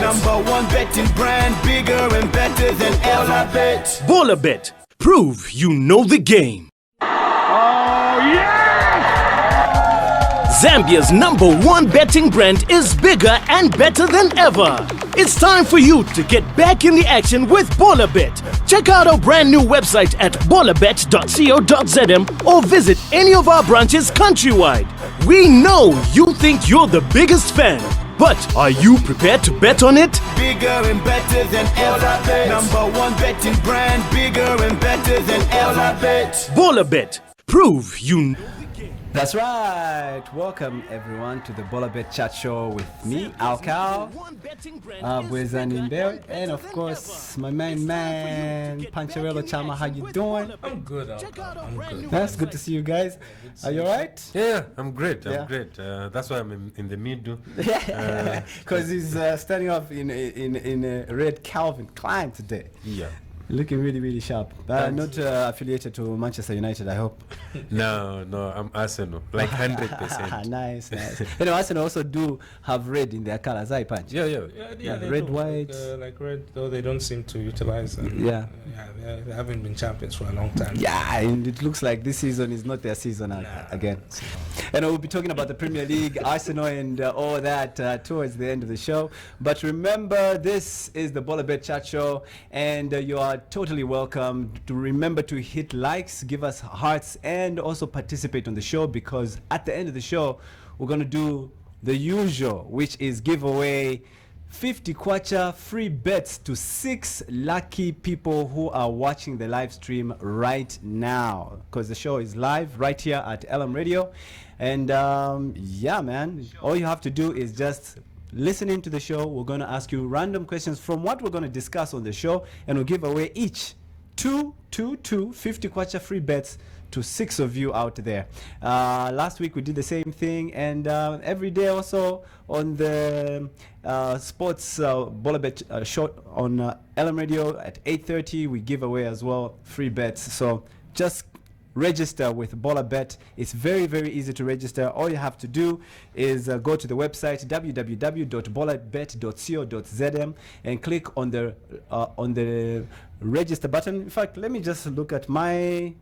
Number one betting brand, bigger and better than Bolabet. Bolabet. Prove you know the game. Zambia's number one betting brand is bigger and better than ever. It's time for you to get back in the action with Bolabet. Check out our brand new website at bolabet.co.zm or visit any of our branches countrywide. We know you think you're the biggest fan, but are you prepared to bet on it? Bigger and better than Bolabet. Number one betting brand, bigger and better than Bolabet. Bolabet. Prove you know. That's right. Welcome everyone to the Bolabet Chat Show with me, Alkal, Bwezani, and of course my main man, Pancharello Chama. How you doing? I'm good, Alkal. I'm good. That's good to see you guys. Are you alright? Yeah, I'm great. I'm great. That's why I'm in the middle. Yeah, because he's standing up in a red Calvin Klein today. Yeah. Looking really, really sharp. Not affiliated to Manchester United, I hope. No, I'm Arsenal, like 100%. Nice. You know, Arsenal also do have red in their colors, I punch. Yeah. Red, white. Like red, though they don't seem to utilize them. Yeah, they haven't been champions for a long time. Yeah, and it looks like this season is not their season again. And we'll be talking about the Premier League, Arsenal, and all that towards the end of the show. But remember, this is the Bolabet Chat Show, and you are totally welcome to remember to hit likes, give us hearts, and also participate on the show, because at the end of the show we're going to do the usual, which is give away 50 kwacha free bets to 6 lucky people who are watching the live stream right now, because the show is live right here at LM Radio. And yeah, man, all you have to do is just listening to the show. We're going to ask you random questions from what we're going to discuss on the show, and we'll give away each 50 kwacha free bets to 6 of you out there. Last week we did the same thing, and every day also on the sports Bolabet show on LM Radio at 8:30 we give away as well free bets. So just register with Bolabet. It's very, very easy to register. All you have to do is go to the website www.bolabet.co.zm and click on the register button. In fact, let me just look at my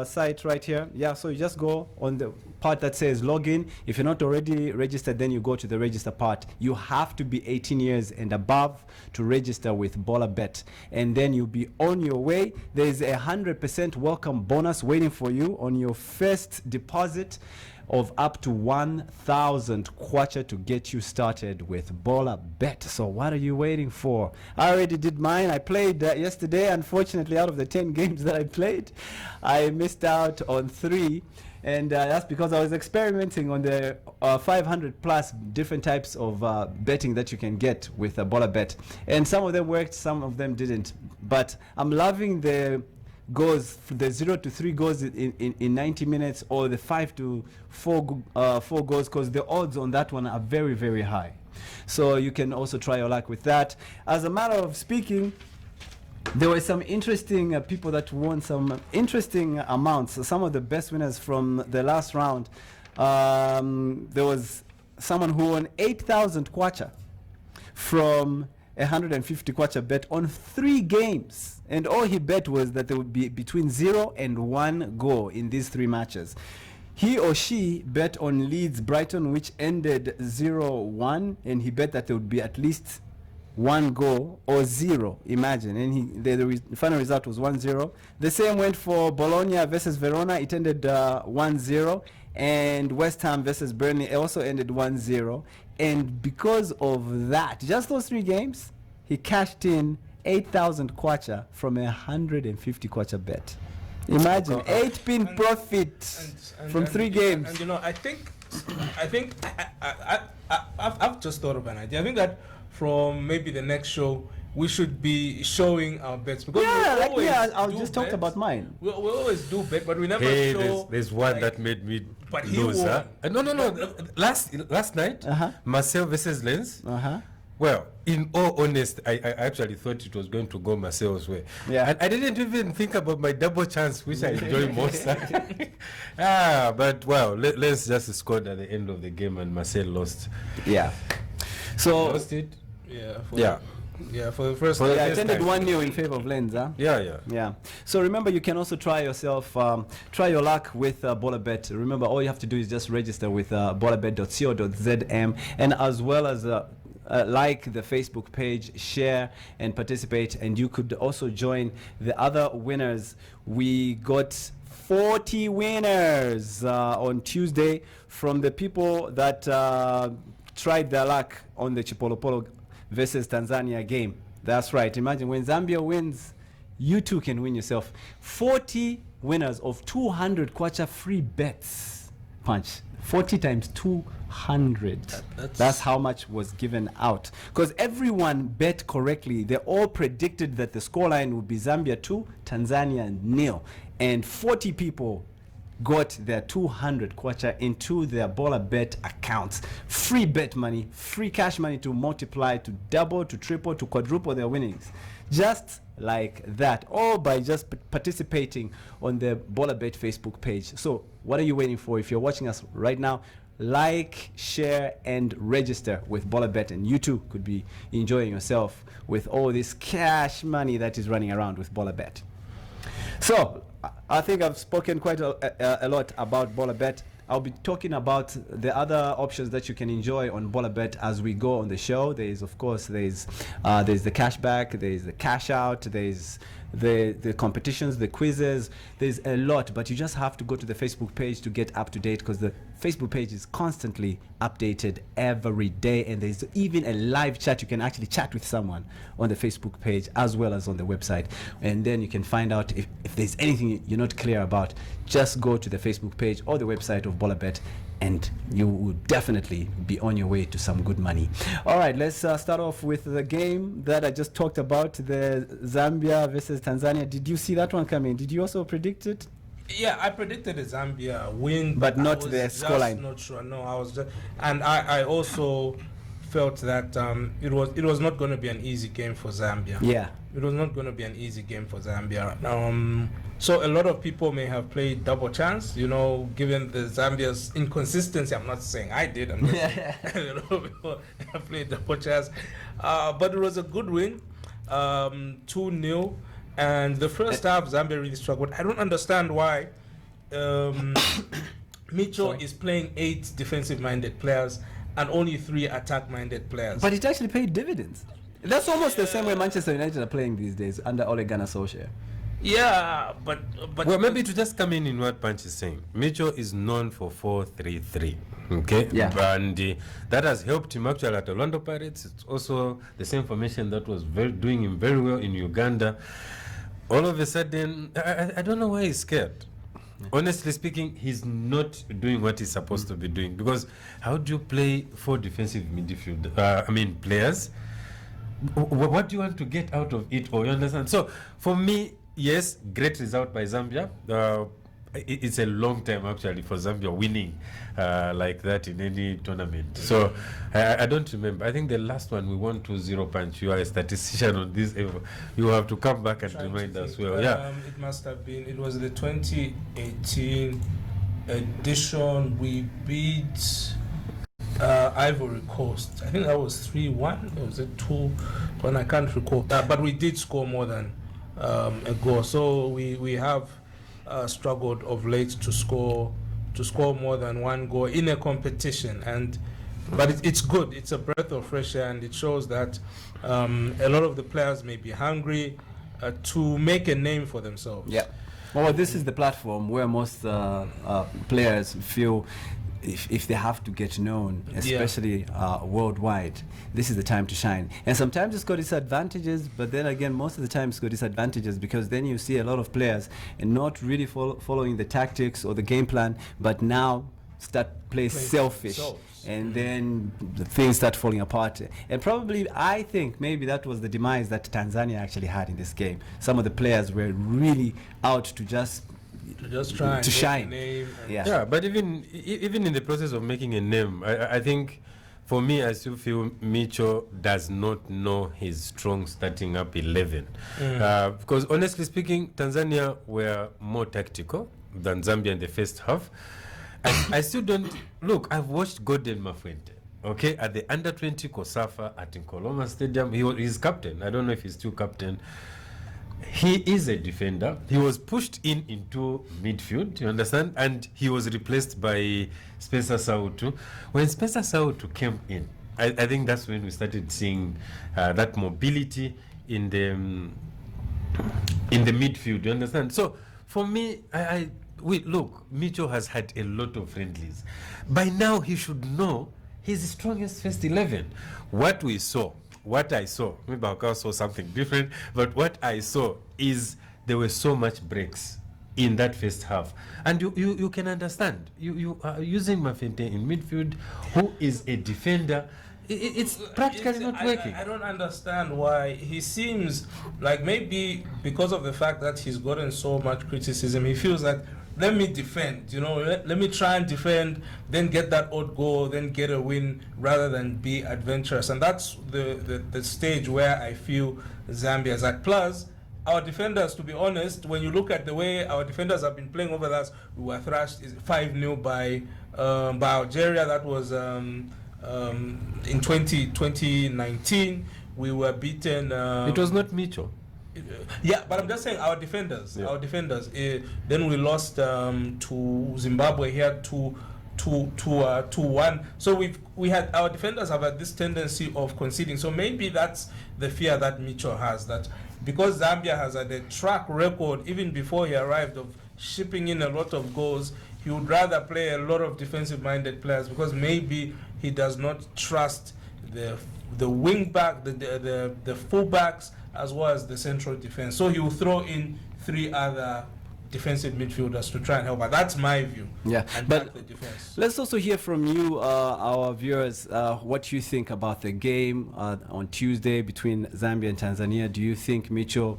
site right here. Yeah, so you just go on the part that says login. If you're not already registered, then you go to the register part. You have to be 18 years and above to register with Bolabet, and then you'll be on your way. There's a 100% welcome bonus waiting for you on your first deposit of up to 1,000 kwacha to get you started with Bolabet. So what are you waiting for? I already did mine. I played yesterday. Unfortunately, out of the 10 games that I played, I missed out on 3. And that's because I was experimenting on the 500 plus different types of betting that you can get with Bolabet. And some of them worked, some of them didn't. But I'm loving the goals, the 0 to 3 goals in 90 minutes, or the 5 to 4 goals, because the odds on that one are very, very high. So you can also try your luck with that. As a matter of speaking, there were some interesting people that won some interesting amounts. So some of the best winners from the last round. There was someone who won 8,000 kwacha from 150 kwacha bet on 3 games, and all he bet was that there would be between 0 and 1 goal in these 3 matches. He or she bet on Leeds Brighton, which ended 0-1, and he bet that there would be at least 1 goal or 0, imagine, and the final result was 1-0. The same went for Bologna versus Verona. It ended 1-0, and West Ham versus Burnley also ended 1-0. And because of that, just those 3 games, he cashed in 8,000 kwacha from a 150 kwacha bet. Imagine 8-pin profit from 3 games. And you know, I think I've just thought of an idea. I think that from maybe the next show, we should be showing our bets, because I'll just talk about mine. We always do bet, but we never show. There's one that made me lose. No. Last night, Marcel versus Lens. Well, in all honesty, I actually thought it was going to go Marcel's way. Yeah. And I didn't even think about my double chance, which I enjoy most. But well, let's just scored at the end of the game, and Marcel lost. Yeah. So lost it. For the first. I attended 1-0 in favor of Lens, huh? Yeah. So remember, you can also try yourself, try your luck with Bolabet. Remember, all you have to do is just register with bolabet.co.zm, and as well as like the Facebook page, share and participate, and you could also join the other winners. We got 40 winners on Tuesday from the people that tried their luck on the Chipolopolo versus Tanzania game. That's right. Imagine when Zambia wins, you too can win yourself 40 winners of 200 kwacha free bets. Punch. 40 times 200. That's how much was given out. Because everyone bet correctly. They all predicted that the scoreline would be Zambia 2, Tanzania 0. And 40 people got their 200 kwacha into their Bolabet accounts. Free bet money, free cash money to multiply, to double, to triple, to quadruple their winnings. Just like that, all by just participating on the Bolabet Facebook page. So what are you waiting for? If you're watching us right now, like, share, and register with Bolabet, and you too could be enjoying yourself with all this cash money that is running around with Bolabet. So I think I've spoken quite a lot about Bolabet. I'll be talking about the other options that you can enjoy on Bolabet as we go on the show. There's the cashback, there's the cash out, there's the competitions, the quizzes. There's a lot, but you just have to go to the Facebook page to get up to date, because the Facebook page is constantly updated every day, and there's even a live chat. You can actually chat with someone on the Facebook page as well as on the website, and then you can find out if there's anything you're not clear about. Just go to the Facebook page or the website of Bolabet, and you will definitely be on your way to some good money. All right, let's start off with the game that I just talked about, the Zambia versus Tanzania. Did you see that one coming? Did you also predict it? Yeah, I predicted a Zambia win, but not the scoreline. Not sure. No, I was just, and I also felt that it was not going to be an easy game for Zambia. Yeah, it was not going to be an easy game for Zambia. So a lot of people may have played double chance, given the Zambia's inconsistency. I'm not saying I did. I'm just saying a lot of people have played double chance, but it was a good win, 2-0. And the first half, Zambia really struggled. I don't understand why Mitchell is playing 8 defensive-minded players and only 3 attack-minded players. But it actually paid dividends. That's almost the same way Manchester United are playing these days under Ole Gunnar Solskjaer. Yeah, but well, maybe to just come in what Punch is saying, Mitchell is known for 4-3-3. Okay, yeah, and that has helped him actually at Orlando Pirates. It's also the same formation that was doing him very well in Uganda. All of a sudden, I don't know why he's scared. Honestly speaking, he's not doing what he's supposed to be doing, because how do you play 4 defensive midfield? Players. What do you want to get out of it? Or you understand? So for me, yes, great result by Zambia. It's a long time actually for Zambia winning like that in any tournament. So I don't remember. I think the last one we won 2-0. Punch. You are a statistician on this. You have to come back and remind us. Well, yeah. It must have been. It was the 2018 edition. We beat Ivory Coast. I think that was 3-1. Or was it 2-1? I can't recall. But we did score more than a goal. So we have struggled of late to score more than 1 goal in a competition, but it's good. It's a breath of fresh air, and it shows that a lot of the players may be hungry to make a name for themselves. Yeah. Well, this is the platform where most players feel if they have to get known, especially worldwide, this is the time to shine. And sometimes it's got disadvantages, but then again, most of the time it's got disadvantages, because then you see a lot of players and not really following the tactics or the game plan, but now start playing selfish. And then the things start falling apart. And probably, I think, maybe that was the demise that Tanzania actually had in this game. Some of the players were really out to just try to shine. Yeah, but even in the process of making a name, I think, for me, I still feel Mitchell does not know his strong starting up 11. Because honestly speaking, Tanzania were more tactical than Zambia in the first half. I still don't look. I've watched Gordon Mafuente. Okay, at the under-20 Kosafa at Nkoloma Stadium, he's captain. I don't know if he's still captain. He is a defender. He was pushed into midfield, you understand? And he was replaced by Spencer Sautu. When Spencer Sautu came in, I think that's when we started seeing that mobility in the midfield, you understand? So for me, look, Mitchell has had a lot of friendlies. By now, he should know his strongest first 11. What I saw, maybe I saw something different, but what I saw is there were so much breaks in that first half. And you can understand, you are using Mafente in midfield, who is a defender. It's practically not working. I don't understand why he seems like, maybe because of the fact that he's gotten so much criticism, he feels like, let me defend, let me try and defend, then get that odd goal, then get a win, rather than be adventurous. And that's the stage where I feel Zambia is at. Plus, our defenders, to be honest, when you look at the way our defenders have been playing over us, we were thrashed 5-0 by Algeria. That was in 2019. We were beaten. It was not Mitchell. Yeah, but I'm just saying our defenders. Then we lost to Zimbabwe here 2-1. So we had, our defenders have had this tendency of conceding. So maybe that's the fear that Mitchell has, that because Zambia has had a track record even before he arrived of shipping in a lot of goals, he would rather play a lot of defensive-minded players, because maybe he does not trust the wing back, the full backs, as well as the central defense. So he will throw in 3 other defensive midfielders to try and help out. That's my view. Yeah, and but the defense. Let's also hear from you, our viewers, what you think about the game on Tuesday between Zambia and Tanzania. Do you think Mitchell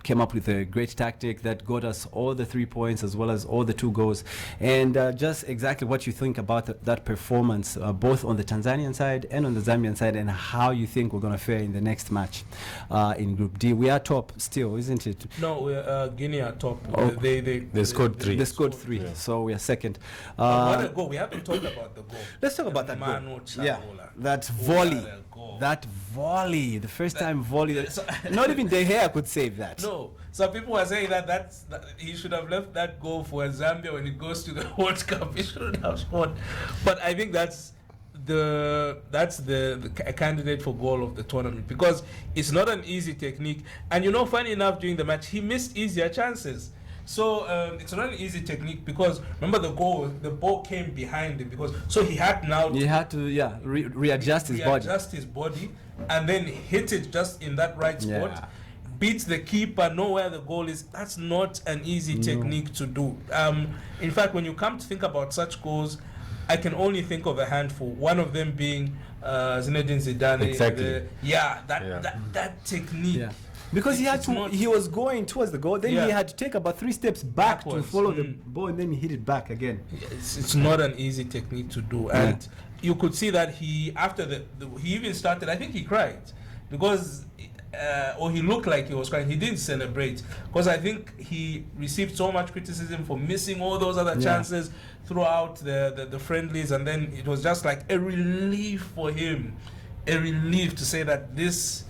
came up with a great tactic that got us all the 3 points as well as all the 2 goals? And just exactly what you think about that performance, both on the Tanzanian side and on the Zambian side, and how you think we're going to fare in the next match in Group D. We are top still, isn't it? No, Guinea are top. Oh. They scored 3. They scored 3, yeah. So we are second. What a goal. We haven't talked about the goal. Let's talk about that goal. Yeah, that volley. That volley, the first time volley. Not even De Gea could save that. No, some people are saying that he should have left that goal for Zambia when it goes to the World Cup. He shouldn't have scored. But I think that's the candidate for goal of the tournament, because it's not an easy technique. And funny enough, during the match, he missed easier chances. So it's not an easy technique, because remember the ball came behind him, so he had to readjust his body and then hit it just in that right spot, beats the keeper, know where the goal is. That's not an easy technique to do. In fact, when you come to think about such goals, I can only think of a handful. One of them being Zinedine Zidane. Exactly. That technique. Yeah. Because he was going towards the goal, then he had to take about 3 steps backwards to follow the ball, and then he hit it back again. It's not an easy technique to do, and you could see that he even started. I think he cried, because or he looked like he was crying. He didn't celebrate, because I think he received so much criticism for missing all those other chances throughout the friendlies, and then it was just like a relief for him, a relief to say that this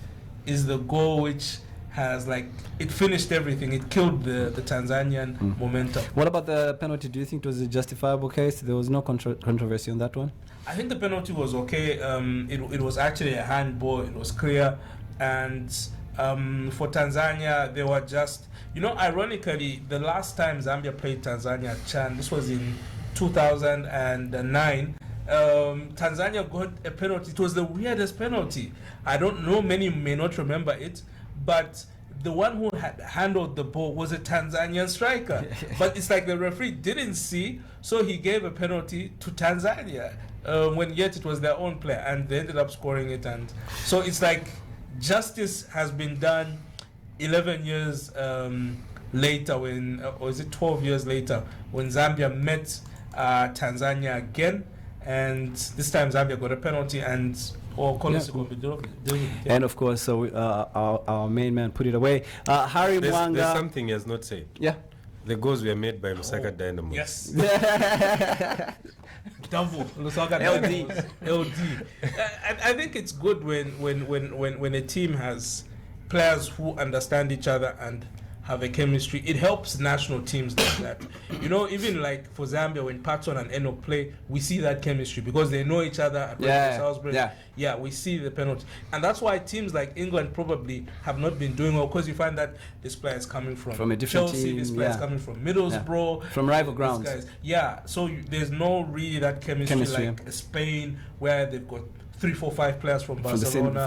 is the goal which has, like, it finished everything. It killed the Tanzanian momentum. What about the penalty? Do you think it was a justifiable case? There was no controversy on that one? I think the penalty was okay. It was actually a handball. It was clear. And for Tanzania, they were just, ironically, the last time Zambia played Tanzania, Chan, this was in 2009, Tanzania got a penalty. It was the weirdest penalty. I don't know, many may not remember it, but the one who had handled the ball was a Tanzanian striker. But it's like the referee didn't see, so he gave a penalty to Tanzania, when yet it was their own player, and they ended up scoring it. And so it's like justice has been done 11 years later, or is it 12 years later, when Zambia met Tanzania again. And this time Zambia got a penalty, and and of course, so our main man put it away. Harry Mwanga. There's something he has not said. Yeah. The goals were made by Lusaka Dynamos. Yes. Double Lusaka Dynamos, LD. I think it's good when a team has players who understand each other and have a chemistry. It helps national teams like that. You know, even like for Zambia, when Patson and Eno play, we see that chemistry because they know each other at Salisbury. Yeah, we see the penalty. And that's why teams like England probably have not been doing well, because you find that this player is coming from a different Chelsea, team, this player is coming from Middlesbrough. From rival grounds. So there's no really that chemistry like Spain, where they've got 3, 4, 5 players from Barcelona.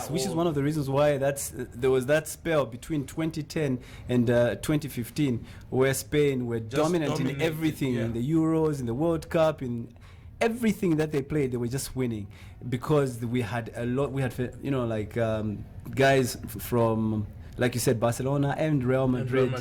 Which is one of the reasons why there was that spell between 2010 and 2015 where Spain were dominant in everything, in the Euros, in the World Cup, in everything that they played. They were just winning because we had a lot. We had, guys from, like you said, Barcelona and Real Madrid,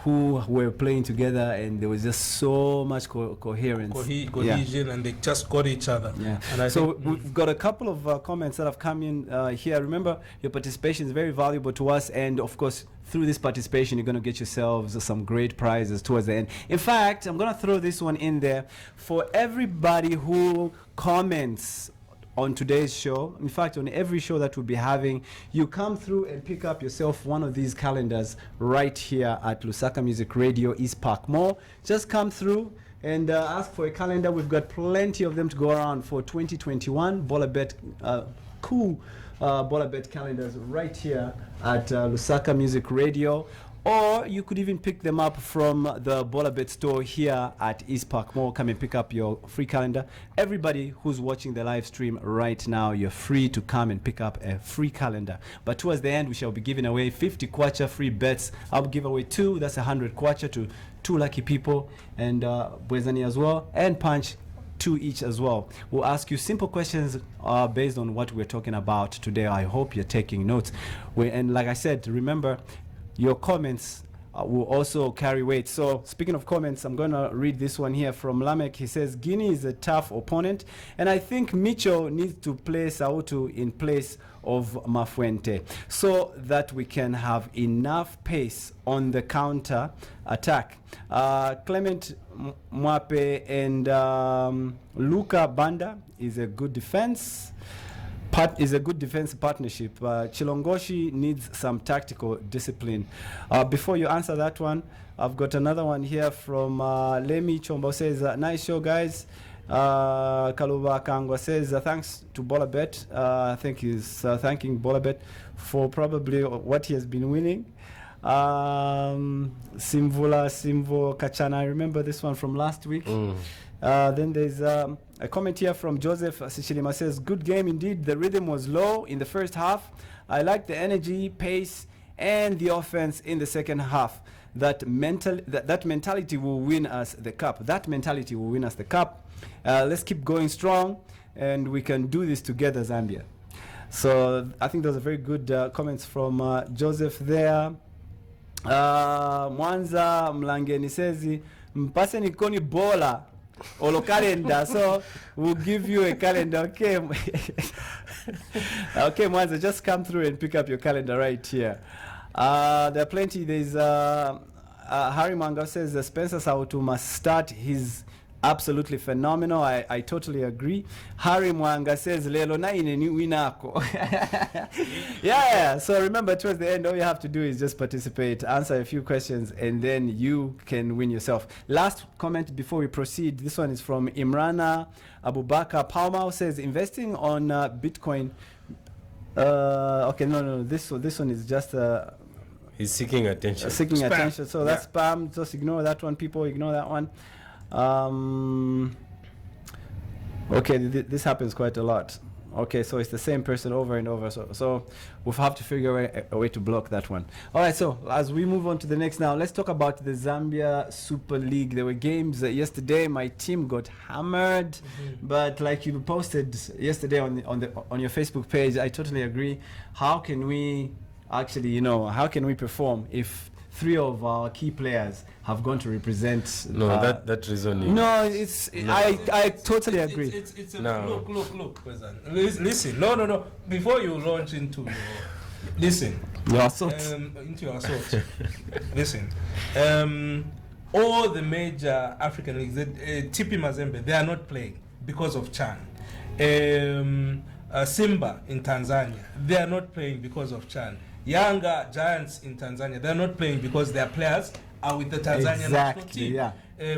who were playing together, and there was just so much coherence. Cohesion, and they just got each other. And so we've got a couple of comments that have come in here. Remember, your participation is very valuable to us, and of course, through this participation, you're going to get yourselves some great prizes towards the end. In fact, I'm going to throw this one in there for everybody who comments on today's show. In fact, on every show that we'll be having, you come through and pick up yourself one of these calendars right here at Lusaka Music Radio, East Park Mall. Just come through and ask for a calendar. We've got plenty of them to go around for 2021. Bolabet, cool Bolabet calendars right here at Lusaka Music Radio. Or you could even pick them up from the Bolabet store here at East Park Mall. Come and pick up your free calendar. Everybody who's watching the live stream right now, you're free to come and pick up a free calendar. But towards the end, we shall be giving away 50 kwacha free bets. I'll give away 2. That's 100 kwacha to 2 lucky people. And Bwezani as well. And Punch, 2 each as well. We'll ask you simple questions based on what we're talking about today. I hope you're taking notes. And like I said, remember, your comments will also carry weight. So speaking of comments, I'm going to read this one here from Lamek. He says, Guinea is a tough opponent, and I think Micho needs to play Sautu in place of Mafuente so that we can have enough pace on the counter attack. Clement Mwape and Luca Banda is a good defense. Is a good defense partnership. Chilongoshi needs some tactical discipline. Before you answer that one, I've got another one here from Lemi Chombo. Says, nice show, guys. Kaluba Kangwa says, thanks to Bolabet. I think he's thanking Bolabet for probably what he has been winning. Simvo Kachana, I remember this one from last week. Then there's a comment here from Joseph Sichilima. Says, good game indeed. The rhythm was low in the first half. I like the energy, pace, and the offense in the second half. That mentality will win us the cup. Let's keep going strong, and we can do this together, Zambia. So I think those are very good comments from Joseph there. Mwanza Mlangeni says, mpase nikoni bola olo calendar, so we'll give you a calendar. Okay. Okay, Mwanza, just come through and pick up your calendar right here. There are plenty. There's Harry Manga says Spencer Sautu must start. He's absolutely phenomenal. I totally agree. Harry Mwanga says lelo na ineni winako. Yeah, so remember, towards the end, all you have to do is just participate, answer a few questions, and then you can win yourself. Last comment before we proceed. This one is from Imrana Abubakar. Palmao says investing on Bitcoin. Okay, no. This one is just he's seeking attention. Seeking attention. So that's spam. Just ignore that one, people. Ignore that one. Okay, this happens quite a lot. Okay, so it's the same person over and over. So we'll have to figure a way to block that one. All right, so as we move on to the next now, let's talk about the Zambia Super League. There were games yesterday. My team got hammered, but like you posted yesterday on your Facebook page, I totally agree. How can we actually, how can we perform if 3 of our key players have gone to represent? No, that reasoning. No, I totally agree. It's a look, listen. No. Before you launch into your assault. Listen. all the major African leagues, TP Mazembe, they are not playing because of Chan. Simba in Tanzania, they are not playing because of Chan. Yanga Giants in Tanzania, they are not playing because their players are with the Tanzanian national team. Yeah.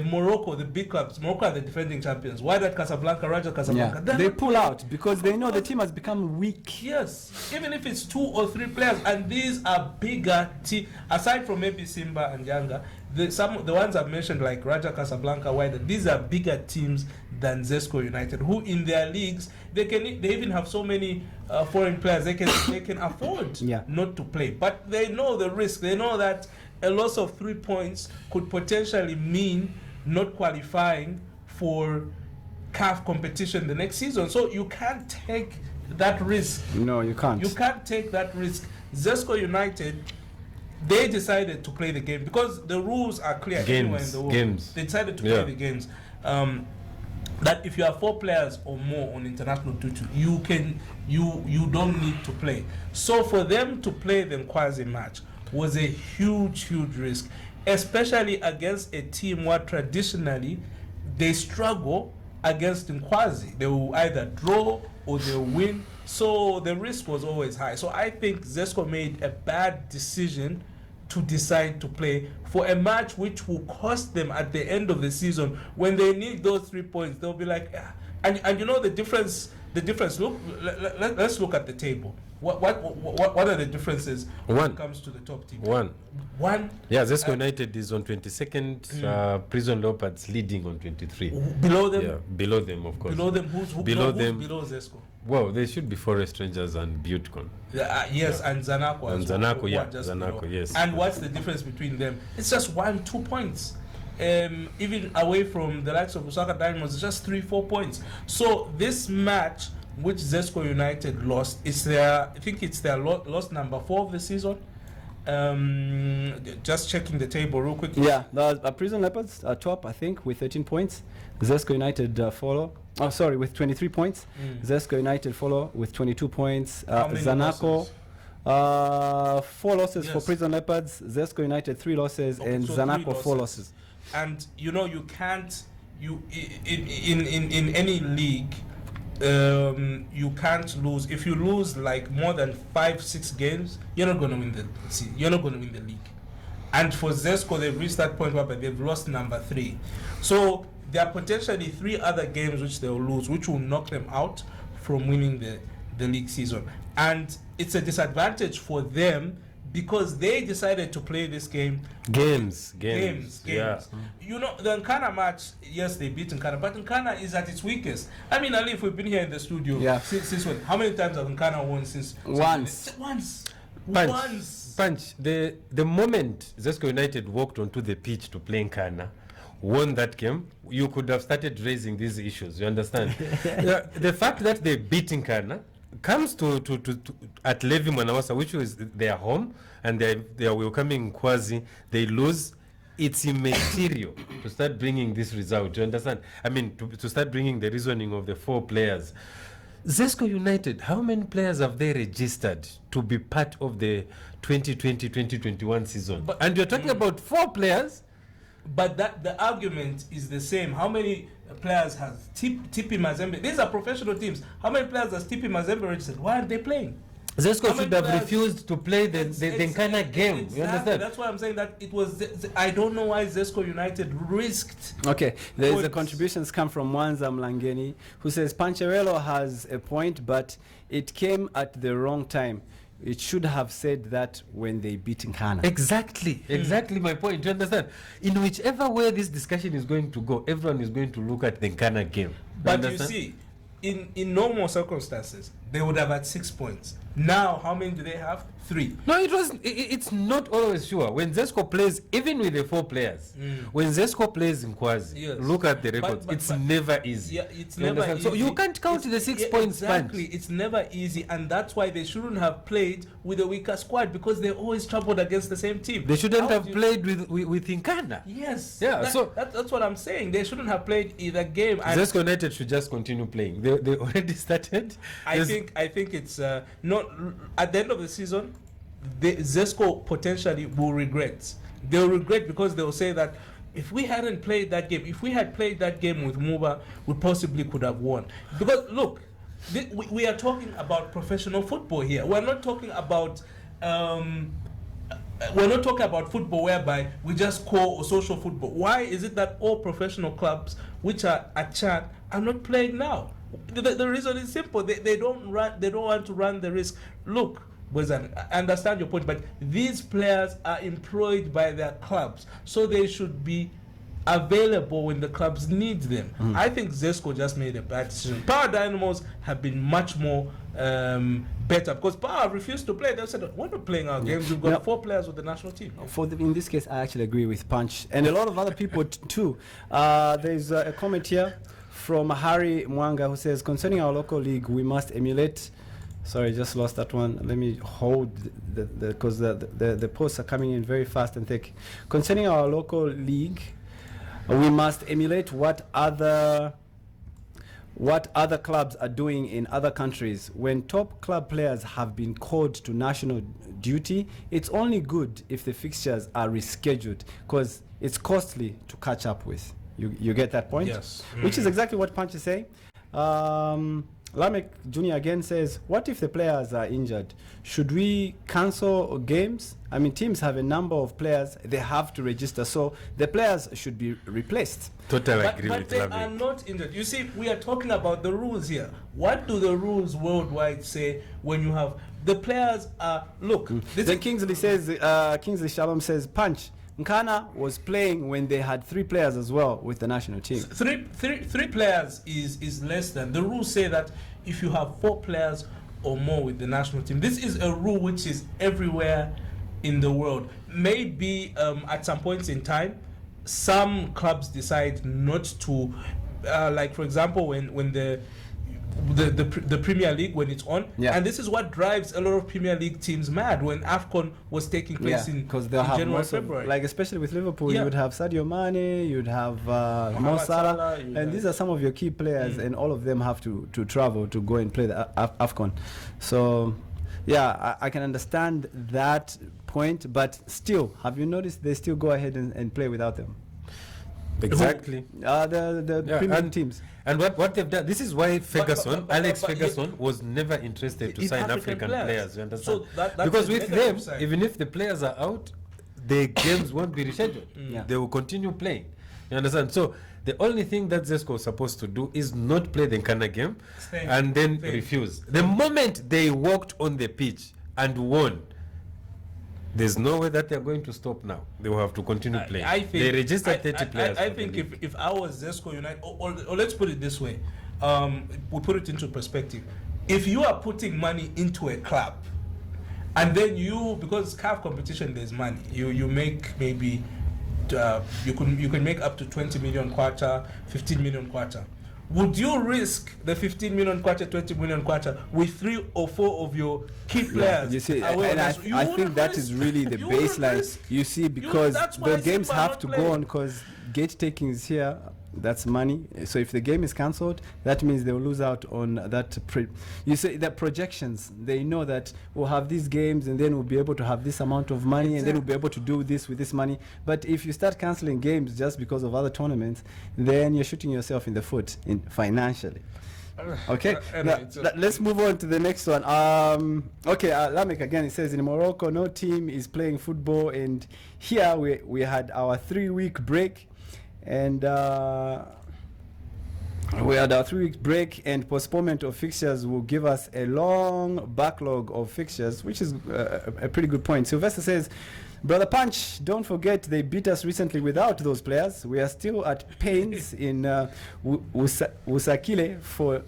Morocco, the big clubs, Morocco are the defending champions. Why that Casablanca, Raja Casablanca? Yeah. They pull out because they know the team has become weak. Yes, even if it's 2 or 3 players, and these are bigger teams, aside from maybe Simba and Yanga, the ones I've mentioned like Raja Casablanca, these are bigger teams than ZESCO United, who in their leagues they even have so many foreign players they can afford not to play, but they know the risk. They know that a loss of 3 points could potentially mean not qualifying for CAF competition the next season. So you can't take that risk. No, you can't. You can't take that risk. ZESCO United, they decided to play the game because the rules are clear anywhere in the world. They decided to play the games. That if you have 4 players or more on international duty, you don't need to play. So for them to play the Nkwazi match was a huge risk, especially against a team where traditionally they struggle against Nkwazi. They will either draw or they'll win. So the risk was always high. So I think ZESCO made a bad decision to decide to play for a match which will cost them at the end of the season. When they need those 3 points, they'll be like, and you know the difference. Look, let's look at the table. What are the differences when it comes to the top team? One. Yeah, ZESCO United is on 22nd. Prison Leopards leading on 23. Below them. Yeah, below them, of course. Below them. Who's below ZESCO? Well, they should be Forest Rangers and Butcon. Yes, and Zanako. And Zanako, yes. And what's the difference between them? It's just 1-2 points. Even away from the likes of Power Dynamos, it's just 3-4 points. So this match, which ZESCO United lost, I think it's their loss number 4 of the season. Just checking the table real quick. Yeah, the Prison Leopards are top, I think, with 13 points. ZESCO United follow. Oh, sorry, with 23 points. ZESCO United follow with 22 points. Zanako, 4 losses for Prison Leopards. ZESCO United 3 losses, and so Zanako 4 losses. And you know you can't in any league. You can't lose. If you lose like more than 5-6 games, you're not going to win the league. And for ZESCO, they've reached that point where they've lost number 3. So there are potentially 3 other games which they'll lose, which will knock them out from winning the league season. And it's a disadvantage for them because they decided to play this game. Games. Yeah. You know, the Nkana match, yes, they beat Nkana, but Nkana is at its weakest. I mean, Ali, if we've been here in the studio since when? How many times have Nkana won since? Once. Punch. The moment ZESCO United walked onto the pitch to play Nkana, won that game, you could have started raising these issues. You understand? The fact that they beat Nkana comes to at Levi Mwanawasa, which is their home, and they are welcoming Nkwazi. They lose. It's immaterial to start bringing this result. You understand? I mean, to start bringing the reasoning of the 4 players. ZESCO United, how many players have they registered to be part of the 2020-2021 season? And you're talking about 4 players. But the argument is the same. How many players has TP Mazembe? These are professional teams. How many players has TP Mazembe registered? Why aren't they playing? ZESCO should have refused to play the Nkana game. Exactly. You understand? That's why I'm saying that it was. I don't know why ZESCO United risked. Okay, there is the contributions come from Mwanza Mlangeni, who says Pancherello has a point, but it came at the wrong time. It should have said that when they beat Nkana. Exactly my point. You understand? In whichever way this discussion is going to go, everyone is going to look at the Nkana game. But you see, in normal circumstances, they would have had 6 points. Now, how many do they have? 3. No, it's not always sure. When ZESCO plays, even with the 4 players, when ZESCO plays in Nkwazi, look at the records. It's never easy. Yeah, it's never easy. So you can't count the 6 points. Exactly, it's never easy, and that's why they shouldn't have played with a weaker squad because they always struggled against the same team. They shouldn't have played with Nkana. Yes. Yeah. That's what I'm saying. They shouldn't have played either game. ZESCO United should just continue playing. They already started. I think it's not at the end of the season. The ZESCO potentially will regret. They'll regret because they'll say that if we hadn't played that game, if we had played that game with Muba, we possibly could have won. Because look, we are talking about professional football here. We're not talking about football whereby we just call social football. Why is it that all professional clubs which are at Chad are not playing now? The reason is simple. They don't want to run the risk. Look, Bwezani, I understand your point, but these players are employed by their clubs, so they should be available when the clubs need them. I think ZESCO just made a bad decision. Power Dynamos have been much more better, because Power refused to play. They said, we're not playing our games. We've got 4 players with the national team. In this case, I actually agree with Punch and a lot of other people too. There's a comment here from Harry Mwanga who says, concerning our local league, we must emulate. Sorry, just lost that one. Let me hold because the posts are coming in very fast and thick. Concerning our local league, we must emulate what other clubs are doing in other countries. When top club players have been called to national duty, it's only good if the fixtures are rescheduled, because it's costly to catch up with. You get that point? Yes. Which is exactly what Punch is saying. Lamek Jr. again says, what if the players are injured? Should we cancel games? I mean, teams have a number of players. They have to register. So the players should be replaced. Totally agree with But they are not injured. You see, we are talking about the rules here. What do the rules worldwide say when you have the players are... Look. Then Kingsley says, Kingsley Shalom says, Punch, Nkana was playing when they had 3 players as well with the national team. Three players is less than. The rules say that if you have 4 players or more with the national team, this is a rule which is everywhere in the world. Maybe at some points in time, some clubs decide not to, like for example, when the Premier League, when it's on, and this is what drives a lot of Premier League teams mad. When AFCON was taking place in January, February, like especially with Liverpool, you would have Sadio Mane, you'd have Mo Salah, and these are some of your key players, and all of them have to travel to go and play the AFCON. So yeah, I can understand that point, but still, have you noticed they still go ahead and play without them? Exactly. The Premier teams. And what they've done, this is why Ferguson, Alex Ferguson, was never interested to sign African players. You understand? So because with them, even if the players are out, the games won't be rescheduled. They will continue playing. You understand? So the only thing that ZESCO is supposed to do is not play the Nkana game and then refuse. The moment they walked on the pitch and won, there's no way that they're going to stop now. They will have to continue playing. They registered 30 players. I think if I was ZESCO United, or let's put it this way, we put it into perspective. If you are putting money into a club, and then because CAF competition, there's money. You make maybe you can make up to 20 million kwacha, 15 million kwacha. Would you risk the 15 million kwacha, 20 million kwacha with 3 or 4 of your key players? You see, and I think that is really the baseline. You see, because the games have to go on, because gate taking is here. That's money. So if the game is cancelled, that means they will lose out on that. You see, the projections, they know that we'll have these games and then we'll be able to have this amount of money, and then we'll be able to do this with this money. But if you start cancelling games just because of other tournaments, then you're shooting yourself in the foot financially. Okay, let's move on to the next one. Lamek again, it says, in Morocco, no team is playing football, and here we had our 3-week break. And we had our 3-week break, and postponement of fixtures will give us a long backlog of fixtures, which is a pretty good point. Sylvester says, Brother Punch, don't forget they beat us recently without those players. We are still at pains in Usakile for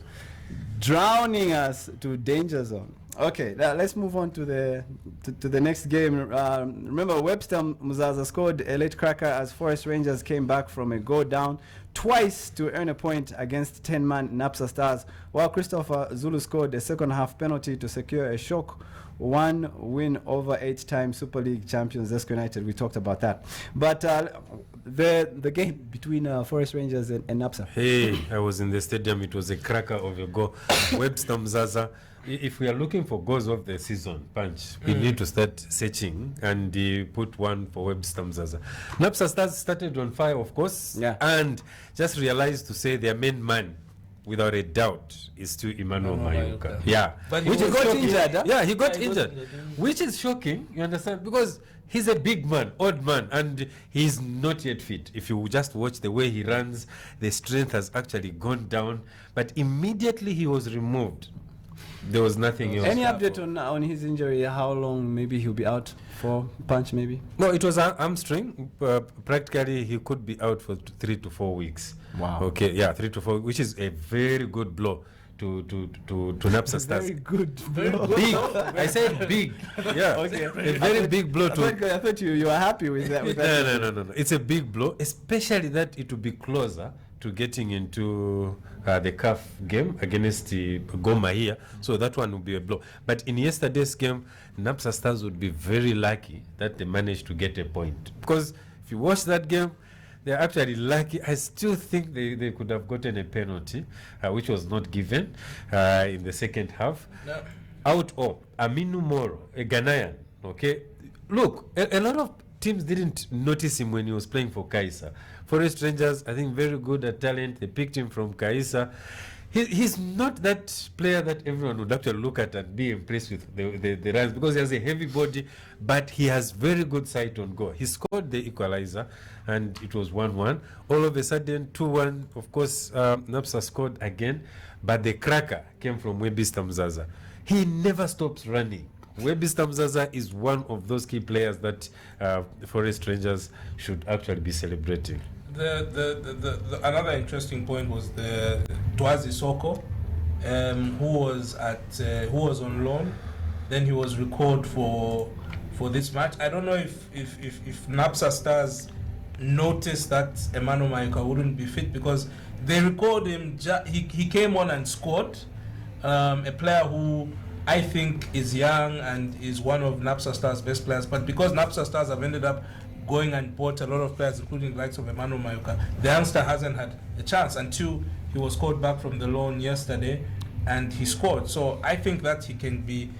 drowning us to danger zone. Okay, now let's move on to the next game. Remember, Webster Muzaza scored a late cracker as Forest Rangers came back from a goal down twice to earn a point against 10-man NAPSA Stars, while Christopher Zulu scored a second-half penalty to secure a shock 1 win over 8-time Super League champions ZESCO United. We talked about that. But the game between Forest Rangers and NAPSA. Hey, I was in the stadium. It was a cracker of a goal. Webster Mzaza if we are looking for goals of the season, Punch, we need to start searching and put one for Webster Mzaza. NAPSA Stars started on fire, of course, and just realized to say their main man, without a doubt, is still Emmanuel Mayuka. Yeah, But which he is got shocking. injured, huh? Yeah, he got he got injured, injured. which is shocking. You understand? Because he's a big man, odd man, and he's not yet fit. If you just watch the way he runs, the strength has actually gone down. But immediately he was removed, there was nothing else. Any update on his injury? How long maybe he'll be out for? Punch maybe? No, it was an hamstring. Practically, he could be out for 3 to 4 weeks. Wow. Okay, yeah, 3 to 4, which is a very good blow to NAPSA Stars. Very good. Big. I said big. Yeah. Okay. A very big blow to. I thought you were happy with that. No. It's a big blow, especially that it will be closer to getting into the CAF game against Goma here. So that one will be a blow. But in yesterday's game, NAPSA Stars would be very lucky that they managed to get a point. Because if you watch that game, they're actually lucky. I still think they could have gotten a penalty, which was not given in the second half. No. Out of Aminu Moro, a Ghanaian. Okay, look, a lot of teams didn't notice him when he was playing for Kaisa. Forest Rangers, I think, very good at talent. They picked him from Kaisa. He's not that player that everyone would actually look at and be impressed with the runs, because he has a heavy body, but he has very good sight on goal. He scored the equalizer, and it was 1-1. All of a sudden, 2-1. Of course, NAPSA scored again, but the cracker came from Webster Mzaza. He never stops running. Webster Mzaza is one of those key players that Forest Rangers should actually be celebrating. The another interesting point was the Nkwazi Soko, who was on loan. Then he was recalled for this match. I don't know if NAPSA Stars noticed that Emmanuel Mayuka wouldn't be fit, because they recalled him. He came on and scored. A player who I think is young and is one of NAPSA Stars' best players. But because NAPSA Stars have ended up going and bought a lot of players, including the likes of Emmanuel Mayuka, the youngster hasn't had a chance until he was called back from the loan yesterday and he scored. So I think that he can be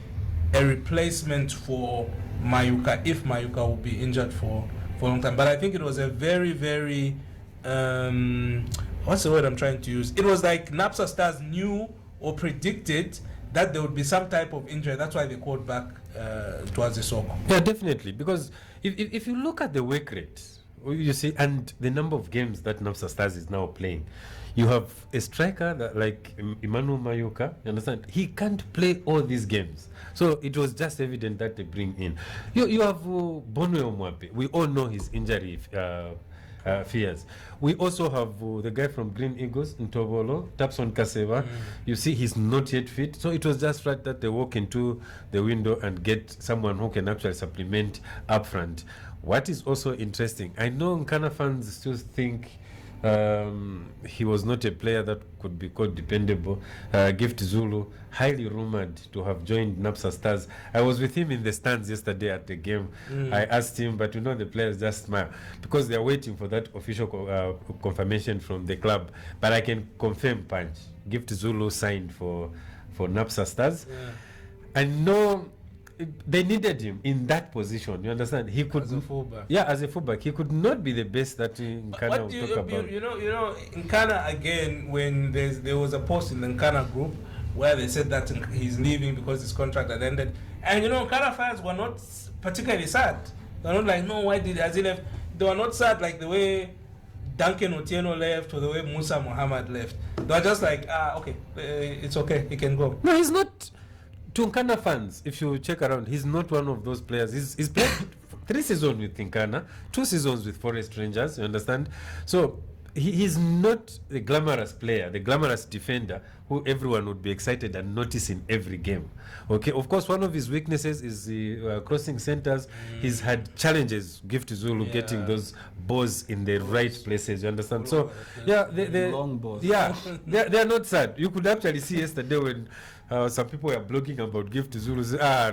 a replacement for Mayuka if Mayuka will be injured for a long time. But I think it was a very, very what's the word I'm trying to use? It was like NAPSA Stars knew or predicted that there would be some type of injury. That's why they called back Nkwazi Soko. Yeah, definitely. Because if you look at the work rate, you see, and the number of games that NAPSA Stars is now playing, you have a striker that, like Emmanuel Mayuka, you understand? He can't play all these games. So it was just evident that they bring in. You have Bonwe Omwape. We all know his injury fears. We also have the guy from Green Eagles, Ntobolo, Tapson Kaseva. You see, he's not yet fit. So it was just right that they walk into the window and get someone who can actually supplement up front. What is also interesting, I know Nkana fans still think he was not a player that could be called dependable. Gift Zulu, highly rumored to have joined NAPSA Stars. I was with him in the stands yesterday at the game. I asked him, but the players just smile because they are waiting for that official confirmation from the club. But I can confirm, Punch, Gift Zulu signed for NAPSA Stars. I know they needed him in that position. You understand? He could, as a fullback. Yeah, as a fullback, he could not be the best that Nkana will talk about. You know, Nkana again. When there was a post in the Nkana group where they said that he's leaving because his contract had ended, and Nkana fans were not particularly sad. They were not like, no, why has he left? They were not sad like the way Duncan Otieno left or the way Musa Muhammad left. They were just like, okay, it's okay, he can go. No, he's not. To Nkana fans, if you check around, he's not one of those players. He's played 3 seasons with Nkana, 2 seasons with Forest Rangers, you understand? So he's not the glamorous player, the glamorous defender who everyone would be excited and notice in every game. Okay, of course, one of his weaknesses is the crossing centers. He's had challenges, Gift Zulu, getting those balls in the right places, you understand? So, yeah, long balls. Yeah, they're not sad. You could actually see yesterday when some people were blogging about Gift Zulu.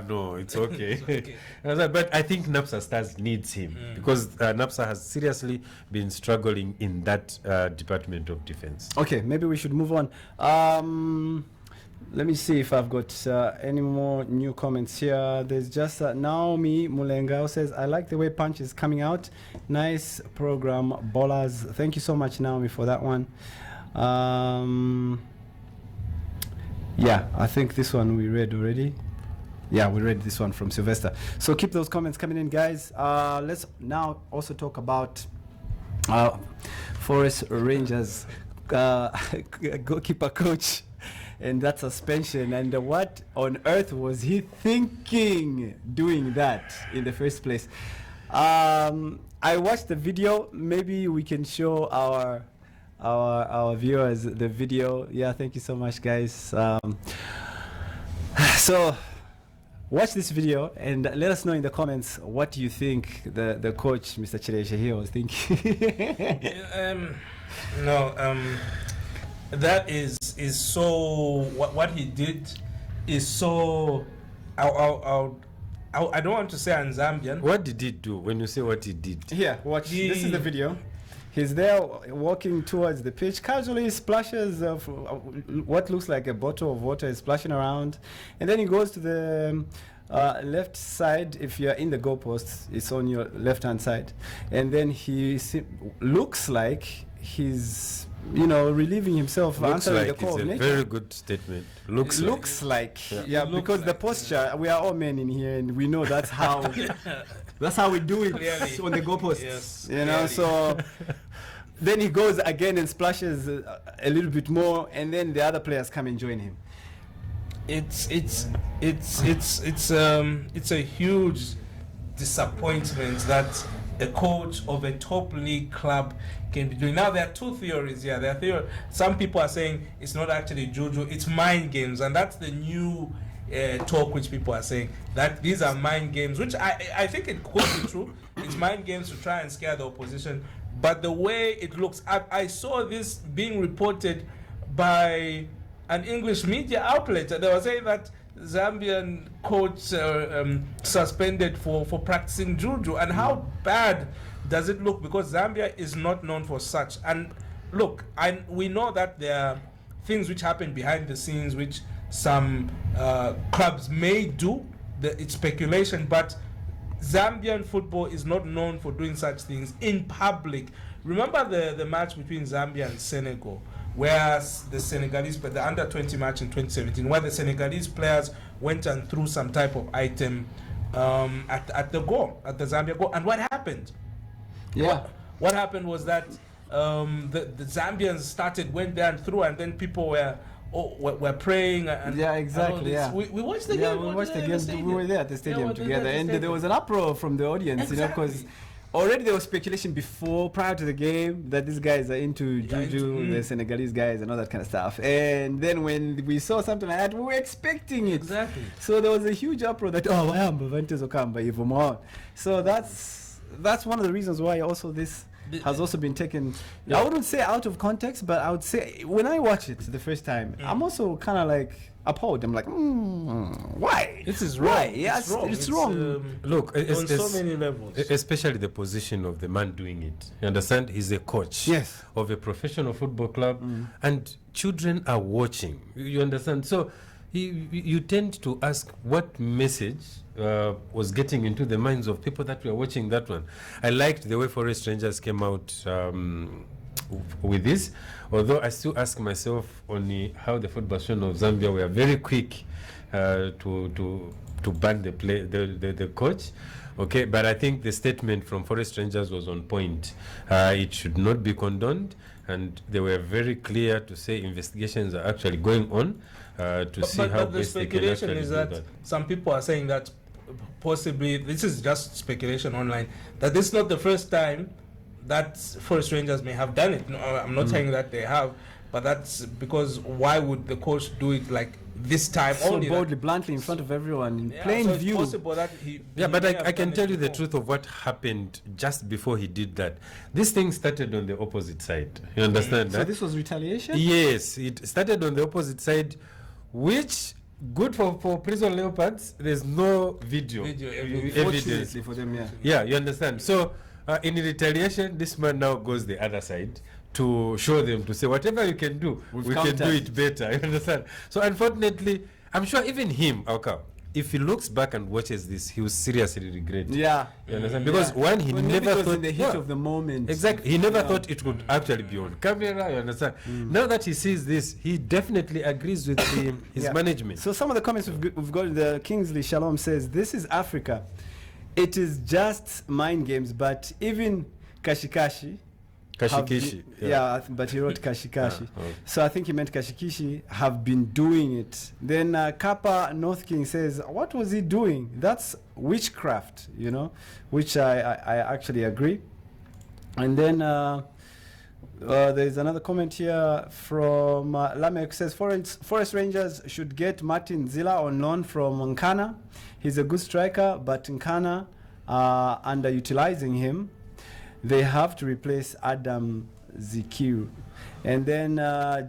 No, it's okay. But I think NAPSA Stars needs him because NAPSA has seriously been struggling in that department of defense. Okay, maybe we should move on. Let me see if I've got any more new comments here. There's just Naomi Mulengao says, I like the way Punch is coming out. Nice program, ballers. Thank you so much, Naomi, for that one. Yeah, I think this one we read already. Yeah, we read this one from Sylvester. So keep those comments coming in, guys. Let's now also talk about Forest Rangers goalkeeper coach and that suspension, and what on earth was he thinking doing that in the first place? I watched the video. Maybe we can show our viewers the video. Yeah, thank you so much, guys. So watch this video and let us know in the comments what you think the coach, Mr. Chireshe here, was thinking. That is so. What he did is so. I don't want to say I'm Zambian. What did he do when you say what he did? Here, watch. This is the video. He's there walking towards the pitch. Casually splashes of what looks like a bottle of water is splashing around, and then he goes to the left side. If you're in the goalpost, it's on your left-hand side, and then he looks like he's relieving himself, answering the call. It's a very good statement. Looks like. Yeah, because the posture, we are all men in here, and we know that's how that's how we do it on the goalposts. Yes, so then he goes again and splashes a little bit more, and then the other players come and join him. It's a huge disappointment that a coach of a top league club can be doing. Now there are two theories here. Some people are saying it's not actually juju, it's mind games, and that's the new talk which people are saying, that these are mind games, which I think it could be true. It's mind games to try and scare the opposition, but the way it looks, I saw this being reported by an English media outlet. They were saying that Zambian coach suspended for practicing juju, and how bad does it look? Because Zambia is not known for such. And look, we know that there are things which happen behind the scenes which some clubs may do. It's speculation, but Zambian football is not known for doing such things in public. Remember the match between Zambia and Senegal, where the Senegalese, but the under-20 match in 2017, where the Senegalese players went and threw some type of item at the Zambia goal. And what happened? Yeah. What happened was that the Zambians went there and threw, and then people were praying. And yeah, exactly. Yeah. We watched the game. Yeah, we watched the game. We were there at the stadium together, and there was an uproar from the audience, because already there was speculation prior to the game, that these guys are into juju, the Senegalese guys and all that kind of stuff. And then when we saw something like that, we were expecting it. Exactly. So there was a huge uproar that, so that's one of the reasons why also this has also been taken, I wouldn't say out of context, but I would say when I watch it the first time, I'm also kind of like appalled. I'm like, why? This is wrong. Why? Yes, it's wrong. Look, on so many levels. Especially the position of the man doing it. You understand? He's a coach of a professional football club, and children are watching. You understand? So you tend to ask what message was getting into the minds of people that were watching that one. I liked the way Forest Rangers came out with this, although I still ask myself only how the Football Association of Zambia were very quick to ban the coach. Okay, but I think the statement from Forest Rangers was on point. It should not be condoned, and they were very clear to say investigations are actually going on to see how best they can actually do that. Some people are saying that possibly, this is just speculation online, that this is not the first time that Forest Rangers may have done it. No, I'm not saying that they have, but that's because why would the coach do it like this time so only? Boldly, bluntly, in front of everyone, in plain so view. It's possible that but I can tell you the truth of what happened just before he did that. This thing started on the opposite side. You understand that? So this was retaliation? Yes, it started on the opposite side, which good for prison leopards. There's no video evidence for them. Yeah, you understand. So in retaliation, this man now goes the other side to show them, to say whatever you can do, we can do it better. You understand? So unfortunately, I'm sure even him, Alkal, if he looks back and watches this, he will seriously regret. Yeah. You understand? Because one, he never thought in the heat of the moment. Exactly. He never thought it would actually be on camera. You understand? Now that he sees this, he definitely agrees with his management. So some of the comments we've got, the Kingsley Shalom says, this is Africa. It is just mind games, but even Kashikashi. Kashikishi. But he wrote Kashikashi. So I think he meant Kashikishi have been doing it. Then Kappa North King says, what was he doing? That's witchcraft, you know, which I actually agree. And then there's another comment here from Lamek says, Forest Rangers should get Martin Zilla on loan from Nkana. He's a good striker, but Nkana underutilizing him. They have to replace Adam Zikiru. And then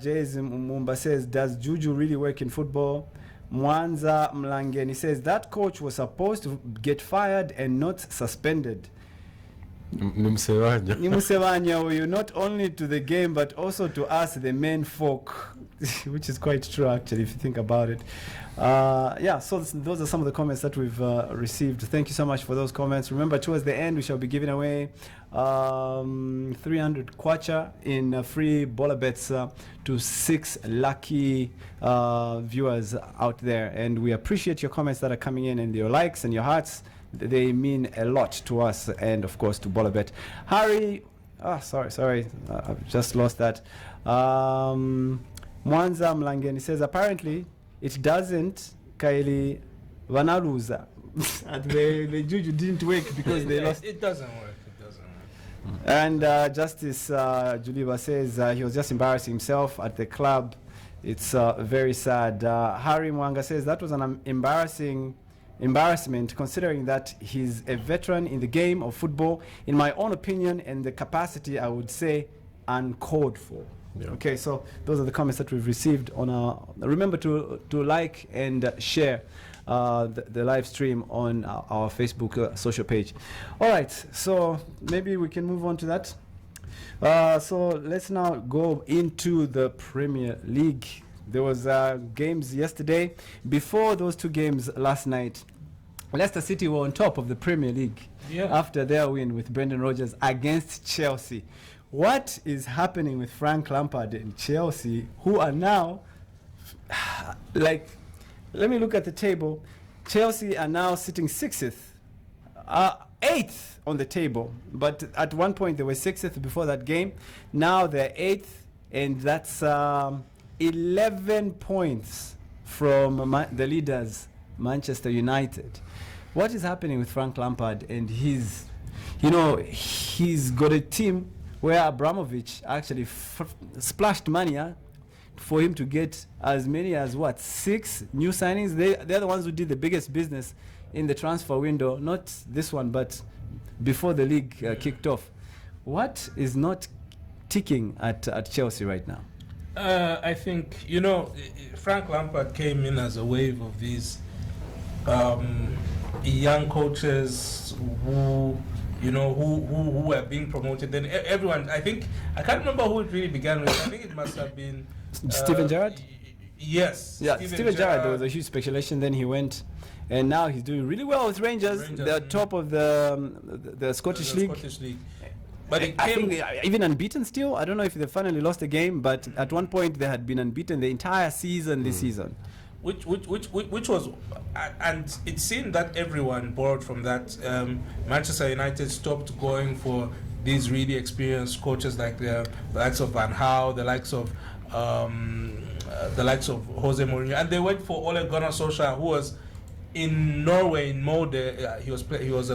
Jays Mumba says, does Juju really work in football? Mwanza Mlangeni says, that coach was supposed to get fired and not suspended. Nimsewanya, not only to the game, but also to us, the men folk, which is quite true, actually, if you think about it. So those are some of the comments that we've received. Thank you so much for those comments. Remember, towards the end, we shall be giving away 300 kwacha in free Bolabets to 6 lucky viewers out there. And we appreciate your comments that are coming in and your likes and your hearts. They mean a lot to us and, of course, to Bolabet. Harry, sorry, I've just lost that. Mwanza Mlangeni says, apparently, it doesn't, Kaili Vanaluza. the Juju didn't work because they lost. It doesn't work. And Justice Juliba says he was just embarrassing himself at the club. It's very sad. Harry Mwanga says that was an embarrassment considering that he's a veteran in the game of football. In my own opinion and the capacity, I would say uncalled for. Yeah. Okay, so those are the comments that we've received on our. Remember to like and share the live stream on our Facebook social page. All right, so maybe we can move on to that. So let's now go into the Premier League. There was games yesterday. Before those two games last night, Leicester City were on top of the Premier League after their win with Brendan Rodgers against Chelsea. What is happening with Frank Lampard and Chelsea, who are now, let me look at the table. Chelsea are now sitting 6th, 8th on the table. But at one point they were 6th before that game. Now they're 8th, and that's 11 points from the leaders, Manchester United. What is happening with Frank Lampard and he's got a team where Abramovich actually splashed money for him to get as many as 6 new signings. They're the ones who did the biggest business in the transfer window, not this one, but before the league kicked off. What is not ticking at Chelsea right now? I think, Frank Lampard came in as a wave of these young coaches who were being promoted. Then everyone, I can't remember who it really began with. I think it must have been Steven Gerrard. Yes. Yeah, Steven Gerrard. There was a huge speculation. Then he went, and now he's doing really well with Rangers. They're top of the Scottish League. But I think even unbeaten still. I don't know if they finally lost a game, but at one point they had been unbeaten the entire season this season. Which was, and it seemed that everyone borrowed from that. Manchester United stopped going for these really experienced coaches like the likes of Van Gaal, the likes of Jose Mourinho, and they went for Ole Gunnar Solskjaer, who was in Norway in Molde. He was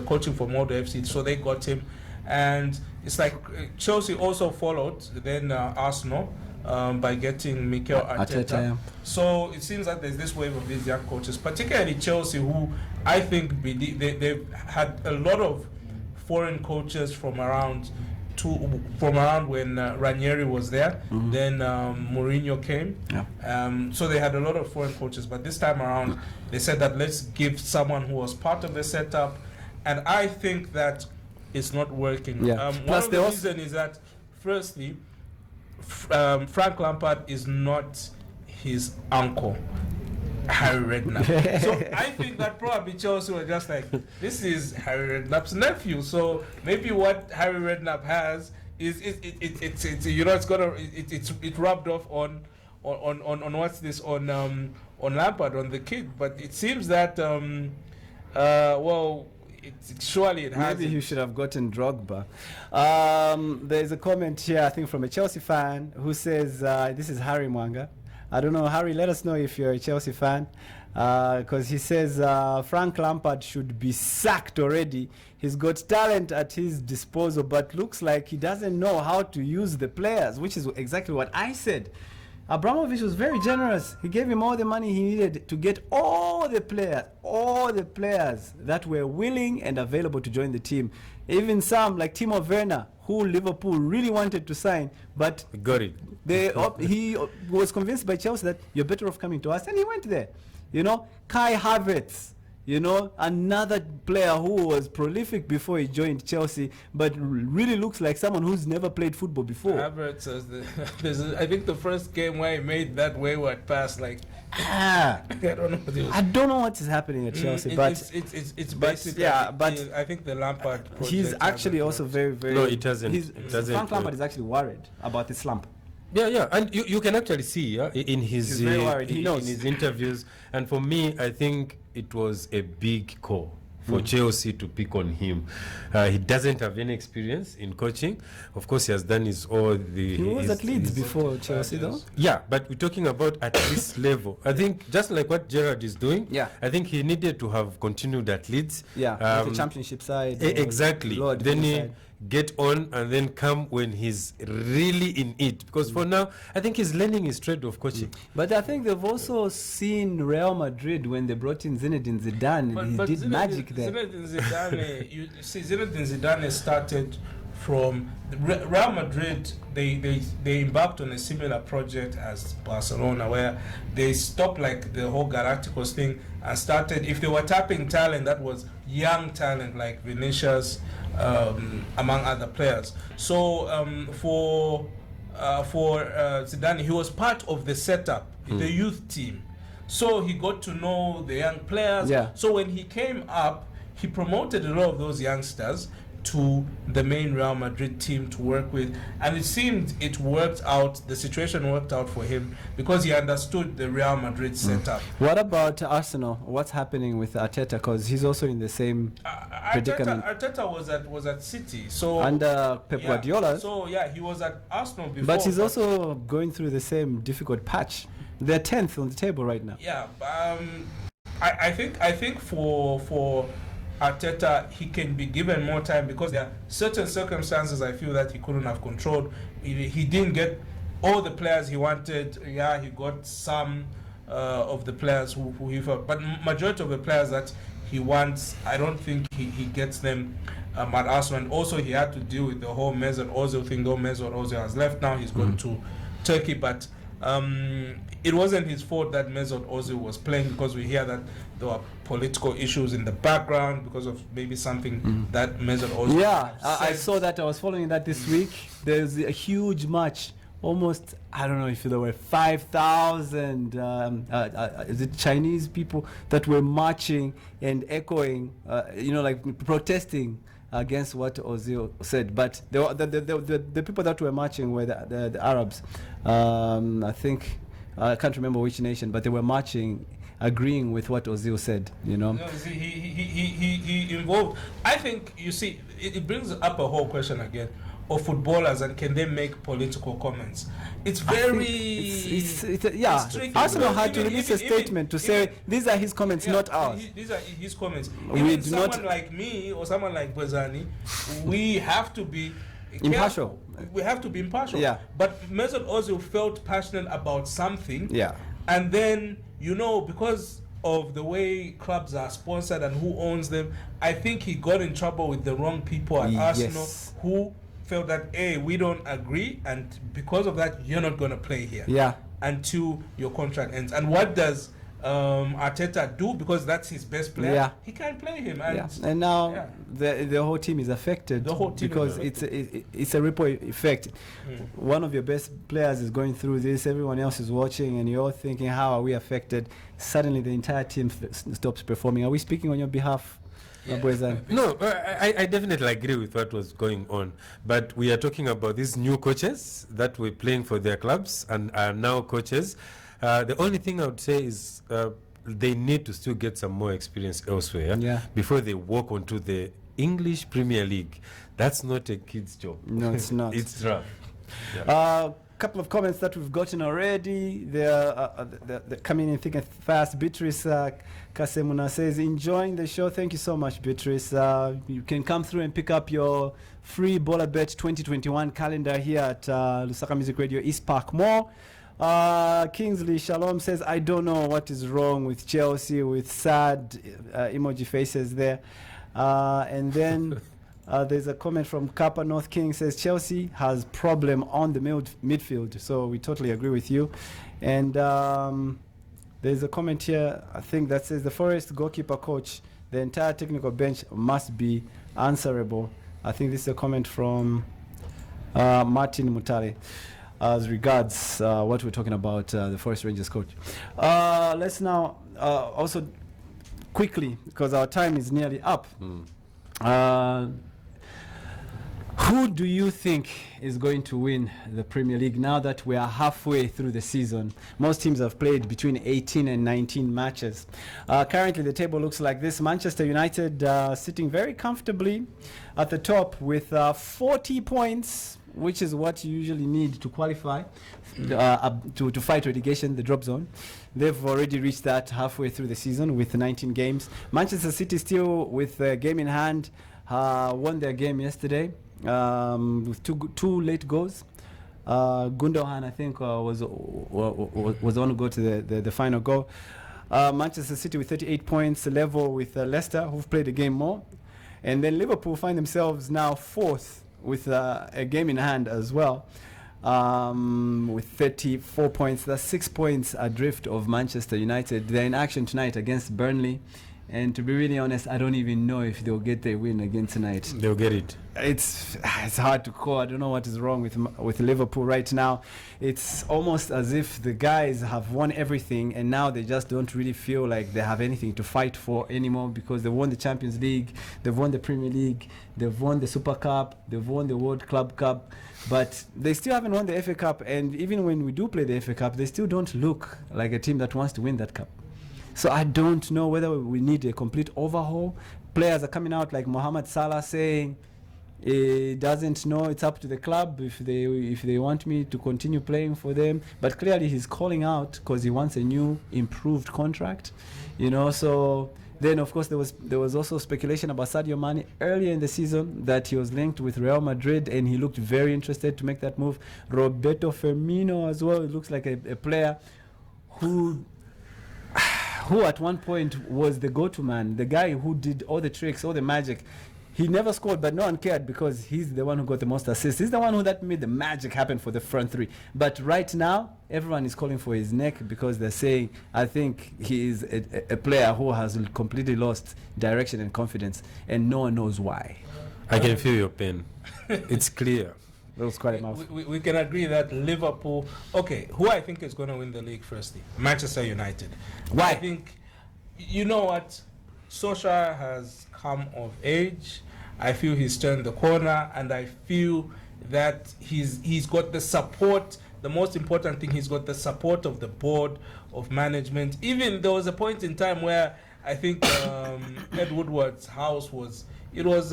coaching for Molde FC, so they got him. And it's like Chelsea also followed, then Arsenal, by getting Mikel Arteta. So it seems that there's this wave of these young coaches, particularly Chelsea, who I think they've had a lot of foreign coaches from around when Ranieri was there. Then Mourinho came. So they had a lot of foreign coaches, but this time around they said that let's give someone who was part of the setup, and I think that it's not working. One of the reasons is that, firstly, Frank Lampard is not his uncle, Harry Redknapp. So I think that probably Chelsea were just like, this is Harry Redknapp's nephew. So maybe what Harry Redknapp has is it's you know, it's rubbed off on what's this on Lampard, on the kid. But it seems that well, surely it has. Maybe you should have gotten Drogba. There's a comment here, I think, from a Chelsea fan who says, this is Harry Mwanga. I don't know, Harry, let us know if you're a Chelsea fan. Because he says Frank Lampard should be sacked already. He's got talent at his disposal, but looks like he doesn't know how to use the players, which is exactly what I said. Abramovich was very generous. He gave him all the money he needed to get all the players that were willing and available to join the team. Even some like Timo Werner, who Liverpool really wanted to sign, but got it. He was convinced by Chelsea that you're better off coming to us, and he went there. You know, Kai Havertz, you know, another player who was prolific before he joined Chelsea, but really looks like someone who's never played football before. Havertz says I think the first game where he made that wayward pass, like I don't know what it was. I don't know what is happening at Chelsea, but it's basically, yeah, but I think the Lampard project he's actually also very No, it doesn't. Frank Lampard is actually worried about the slump. Yeah, and you can actually see in his He's very worried. He knows. in his interviews. And for me, I think it was a big call for Chelsea to pick on him. He doesn't have any experience in coaching. Of course, he has done he was at Leeds before Chelsea, though. Yeah, but we're talking about at this level. I think just like what Gerrard is doing. Yeah. I think he needed to have continued at Leeds. Yeah, with the championship side. Exactly. Then he side. Get on and then come when he's really in it, because for now I think he's learning his trade of coaching. But I think they've also seen Real Madrid when they brought in Zinedine Zidane. He did magic there. You see, Zinedine Zidane started from Real Madrid. They embarked on a similar project as Barcelona, where they stopped like the whole Galacticos thing and started, if they were tapping talent, that was young talent like Vinicius, among other players. So for Zidane, he was part of the setup, the youth team. So he got to know the young players. Yeah. So when he came up, he promoted a lot of those youngsters to the main Real Madrid team to work with, and it seemed it worked out. The situation worked out for him because he understood the Real Madrid setup. What about Arsenal? What's happening with Arteta? Because he's also in the same predicament. Arteta was at City, so under Pep Guardiola. So yeah, he was at Arsenal before. But he's also going through the same difficult patch. They're 10th on the table right now. Yeah, I think for Arteta, he can be given more time because there are certain circumstances I feel that he couldn't have controlled. He didn't get all the players he wanted. Yeah, he got some of the players who he felt, but majority of the players that he wants, I don't think he gets them at Arsenal. And also he had to deal with the whole Mesut Ozil thing. Though Mesut Ozil has left now, he's gone to Turkey, but it wasn't his fault that Mesut Ozil was playing, because we hear that there were political issues in the background because of maybe something that Mesut Ozil. Yeah, I saw that. I was following that this week. There's a huge march. Almost, I don't know if there were 5,000 is it Chinese people that were marching and echoing, like protesting against what Ozil said. But the people that were marching were the Arabs. I think, I can't remember which nation, but they were marching, agreeing with what Ozil said, No, see, he involved. I think, you see, it brings up a whole question again of footballers, and can they make political comments? It's very... It's tricky. Arsenal had to release a statement to say these are his comments, not ours. These are his comments. Even someone like me or someone like Bwezani, we have to be impartial. We have to be impartial. Yeah. But Mesut Ozil felt passionate about something. Yeah. And then, because of the way clubs are sponsored and who owns them, I think he got in trouble with the wrong people at Arsenal who felt that, hey, we don't agree, and because of that, you're not going to play here. Yeah. Until your contract ends. And what does Arteta do because that's his best player. Yeah. He can play him, and now the whole team is affected. The whole team because it's a ripple effect. One of your best players is going through this. Everyone else is watching, and you're thinking, "How are we affected?" Suddenly, the entire team stops performing. Are we speaking on your behalf? Bwezani? No, I definitely agree with what was going on. But we are talking about these new coaches that were playing for their clubs and are now coaches. The only thing I would say is they need to still get some more experience elsewhere before they walk onto the English Premier League. That's not a kid's job. No, it's not. It's rough. Couple of comments that we've gotten already. They're coming in thick and fast. Beatrice Kasemuna says, enjoying the show. Thank you so much, Beatrice. You can come through and pick up your free Bolabet 2021 calendar here at Lusaka Music Radio East Park Mall. Kingsley Shalom says, I don't know what is wrong with Chelsea, with sad emoji faces there. And then there's a comment from Kappa North King, says Chelsea has problem on the midfield. So we totally agree with you. And there's a comment here, I think, that says the Forest goalkeeper coach, the entire technical bench must be answerable. I think this is a comment from Martin Mutale. As regards what we're talking about, the Forest Rangers coach. Let's now also quickly, because our time is nearly up. Who do you think is going to win the Premier League now that we are halfway through the season? Most teams have played between 18 and 19 matches. Currently, the table looks like this. Manchester United sitting very comfortably at the top with 40 points, which is what you usually need to qualify to fight relegation, the drop zone. They've already reached that halfway through the season with 19 games. Manchester City still with a game in hand, won their game yesterday with two late goals. Gundogan, I think, was the one who got to the final goal. Manchester City with 38 points, level with Leicester, who've played a game more. And then Liverpool find themselves now fourth with a game in hand as well, with 34 points. That's 6 points adrift of Manchester United. They're in action tonight against Burnley. And to be really honest, I don't even know if they'll get their win again tonight. They'll get it. It's hard to call. I don't know what is wrong with Liverpool right now. It's almost as if the guys have won everything and now they just don't really feel like they have anything to fight for anymore, because they've won the Champions League, they've won the Premier League, they've won the Super Cup, they've won the World Club Cup, but they still haven't won the FA Cup. And even when we do play the FA Cup, they still don't look like a team that wants to win that cup. So I don't know whether we need a complete overhaul. Players are coming out like Mohamed Salah saying he doesn't know, it's up to the club if they want me to continue playing for them. But clearly he's calling out because he wants a new improved contract, you know. So then of course there was also speculation about Sadio Mane earlier in the season that he was linked with Real Madrid and he looked very interested to make that move. Roberto Firmino as well, it looks like a player who at one point was the go-to man, the guy who did all the tricks, all the magic. He never scored, but no one cared because he's the one who got the most assists. He's the one that made the magic happen for the front three. But right now, everyone is calling for his neck because they're saying, I think he is a player who has completely lost direction and confidence, and no one knows why. I can feel your pain. It's clear. That was quite a mouth. We can agree that Liverpool... Okay, who I think is going to win the league firstly? Manchester United. Why? I think, you know what? Solskjaer has come of age. I feel he's turned the corner, and I feel that he's got the support. The most important thing, he's got the support of the board, of management. Even there was a point in time where I think Ed Woodward's house was... It was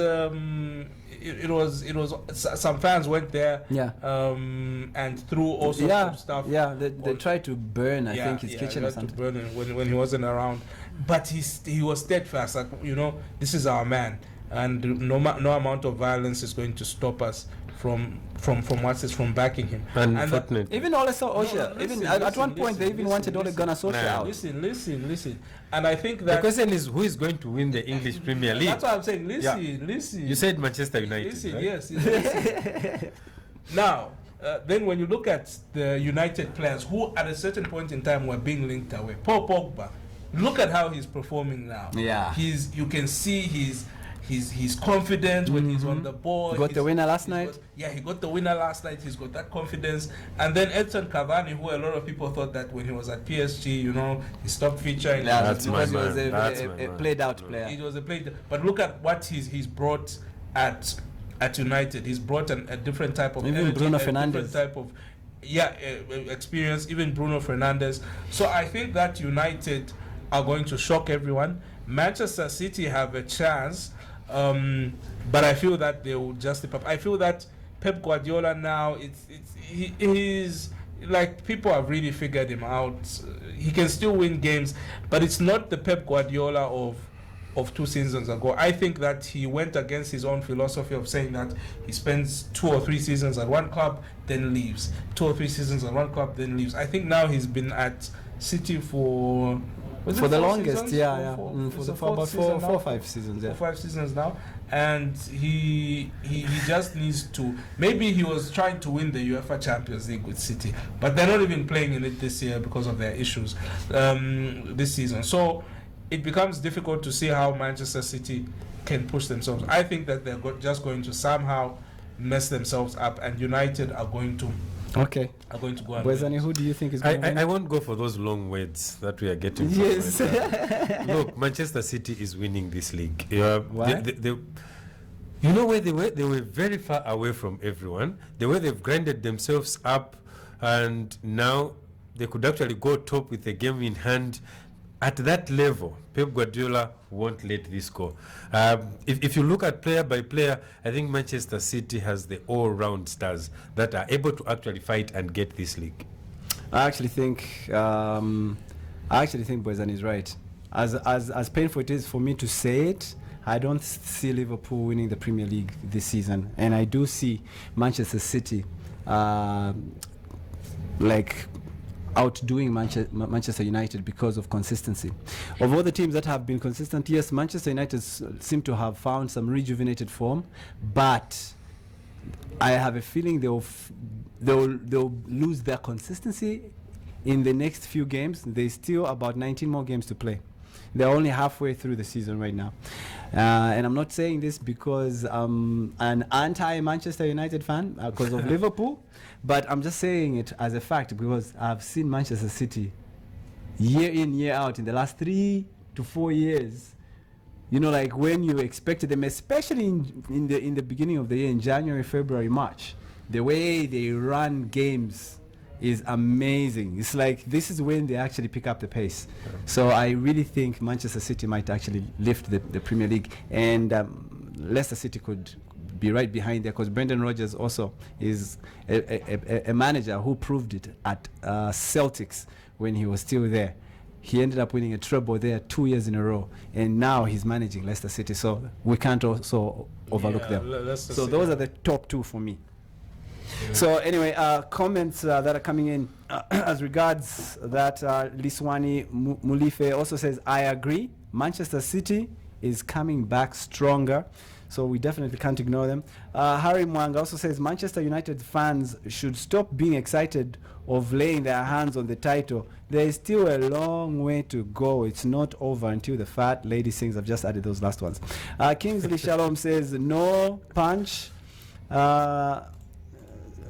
some fans went there, and threw all sorts of stuff. Yeah, they tried to burn, I think, his kitchen or something. To burn when he wasn't around, but he was steadfast. Like, you know, this is our man, and no amount of violence is going to stop us from backing him. Unfortunately, even Ole Solskjaer, at one point they even wanted Ole Gunnar Solskjaer out. Listen. And I think that the question is, who is going to win the English Premier League? That's what I'm saying. Listen. You said Manchester United. Listen, right? yes. Now, then when you look at the United players who at a certain point in time were being linked away, Paul Pogba, look at how he's performing now. Yeah. You can see he's confident when he's on the ball. He got the winner last night. He got the winner last night. He's got that confidence. And then Edson Cavani, who a lot of people thought that when he was at PSG, he stopped featuring. Yeah, That's because he my was man. a played out player. He was a player. But look at what he's brought at United. He's brought a different type of Even energy, Bruno a Fernandes. different type of experience. Even Bruno Fernandes. So I think that United are going to shock everyone. Manchester City have a chance, but I feel that they will just. I feel that Pep Guardiola now, he's like, people have really figured him out. He can still win games, but it's not the Pep Guardiola of 2 seasons ago. I think that he went against his own philosophy of saying that he spends 2 or 3 seasons at one club, then leaves. 2 or 3 seasons at one club, then leaves. I think now he's been at City for the longest, seasons? yeah. For about 4 or 5 seasons, yeah. 4 or 5 seasons now, and he just needs to. Maybe he was trying to win the UEFA Champions League with City, but they're not even playing in it this year because of their issues this season. So it becomes difficult to see how Manchester City can push themselves. I think that they're just going to somehow mess themselves up, and United are going to. Okay. Are going to go and Bwezani, who do you think is going to win? I won't go for those long words that we are getting. Yes. Look, Manchester City is winning this league. Why? You know where they were? They were very far away from everyone. The way they've grinded themselves up, and now they could actually go top with a game in hand. At that level, Pep Guardiola won't let this go. If you look at player by player, I think Manchester City has the all-round stars that are able to actually fight and get this league. I actually think Bwezani is right. As painful it is for me to say it, I don't see Liverpool winning the Premier League this season, and I do see Manchester City outdoing Manchester United because of consistency. Of all the teams that have been consistent, yes, Manchester United seem to have found some rejuvenated form, but I have a feeling they'll lose their consistency in the next few games. There's still about 19 more games to play. They're only halfway through the season right now. And I'm not saying this because I'm an anti-Manchester United fan because of Liverpool, but I'm just saying it as a fact because I've seen Manchester City year in, year out in the last 3 to 4 years. Like when you expected them, especially in the beginning of the year, in January, February, March, the way they run games is amazing. It's like this is when they actually pick up the pace. So I really think Manchester City might actually lift the Premier League, and Leicester City could be right behind there because Brendan Rodgers also is a manager who proved it at Celtics when he was still there. He ended up winning a treble there 2 years in a row, and now he's managing Leicester City. So we can't also overlook them. So those are the top 2 for me. So anyway, comments that are coming in as regards that Liswani Mulife also says, I agree, Manchester City is coming back stronger. So we definitely can't ignore them. Harry Mwanga also says Manchester United fans should stop being excited of laying their hands on the title. There is still a long way to go. It's not over until the fat lady sings. I've just added those last ones. Kingsley Shalom says no punch.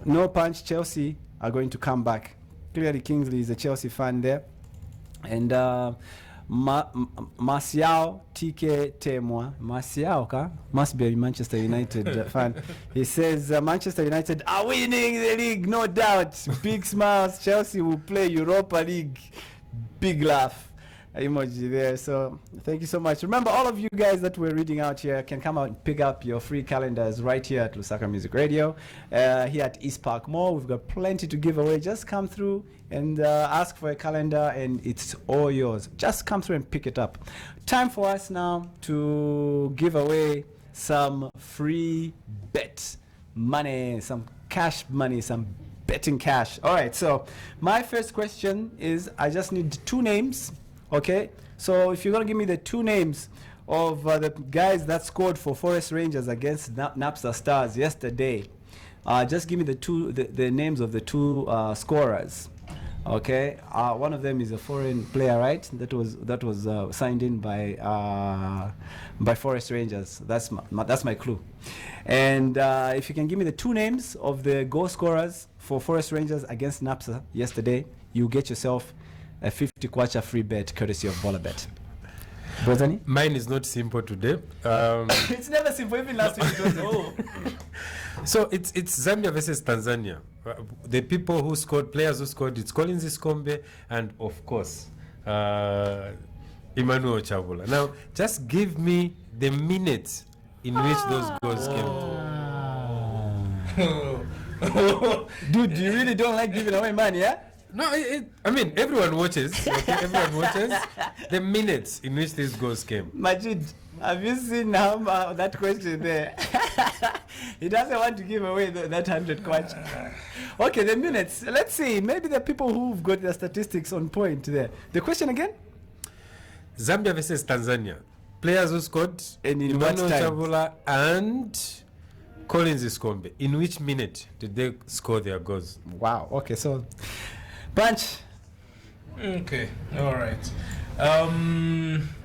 No punch, Chelsea are going to come back. Clearly, Kingsley is a Chelsea fan there. And Marcial TK Temwa. Marcial must be a Manchester United fan. He says Manchester United are winning the league, no doubt. Big smiles. Chelsea will play Europa League. Big laugh emoji there. So thank you so much. Remember, all of you guys that we're reading out here can come out and pick up your free calendars right here at Lusaka Music Radio, here at East Park Mall. We've got plenty to give away. Just come through and ask for a calendar and it's all yours. Just come through and pick it up. Time for us now to give away some free bet money, some cash money, some betting cash. All right, so my first question is I just need 2 names. Okay, so if you're going to give me the 2 names of the guys that scored for Forest Rangers against NAPSA Stars yesterday, Just give me the names of the two scorers. Okay, one of them is a foreign player, right? That was signed in by Forest Rangers. That's my clue. And if you can give me the two names of the goal scorers for Forest Rangers against NAPSA yesterday, you get yourself a 50 kwacha free bet courtesy of Bolabet. Bwezani? Mine is not simple today. It's never simple. Even last week it was. So it's Zambia versus Tanzania. The people who scored, players who scored, it's Collins Iskombe and of course Emmanuel Chavula. Now just give me the minutes in which those goals came. Dude, you really don't like giving away money, yeah? No, I mean everyone watches. Okay? Everyone watches the minutes in which these goals came. Majid, have you seen that question there? He doesn't want to give away that 100 kwacha. Okay, the minutes. Let's see. Maybe the people who've got the statistics on point there. The question again? Zambia versus Tanzania. Players who scored, and in what Emmanuel time? Chavula and Collins Iskombe. In which minute did they score their goals? Wow. Okay, so Bunch. Okay, all right.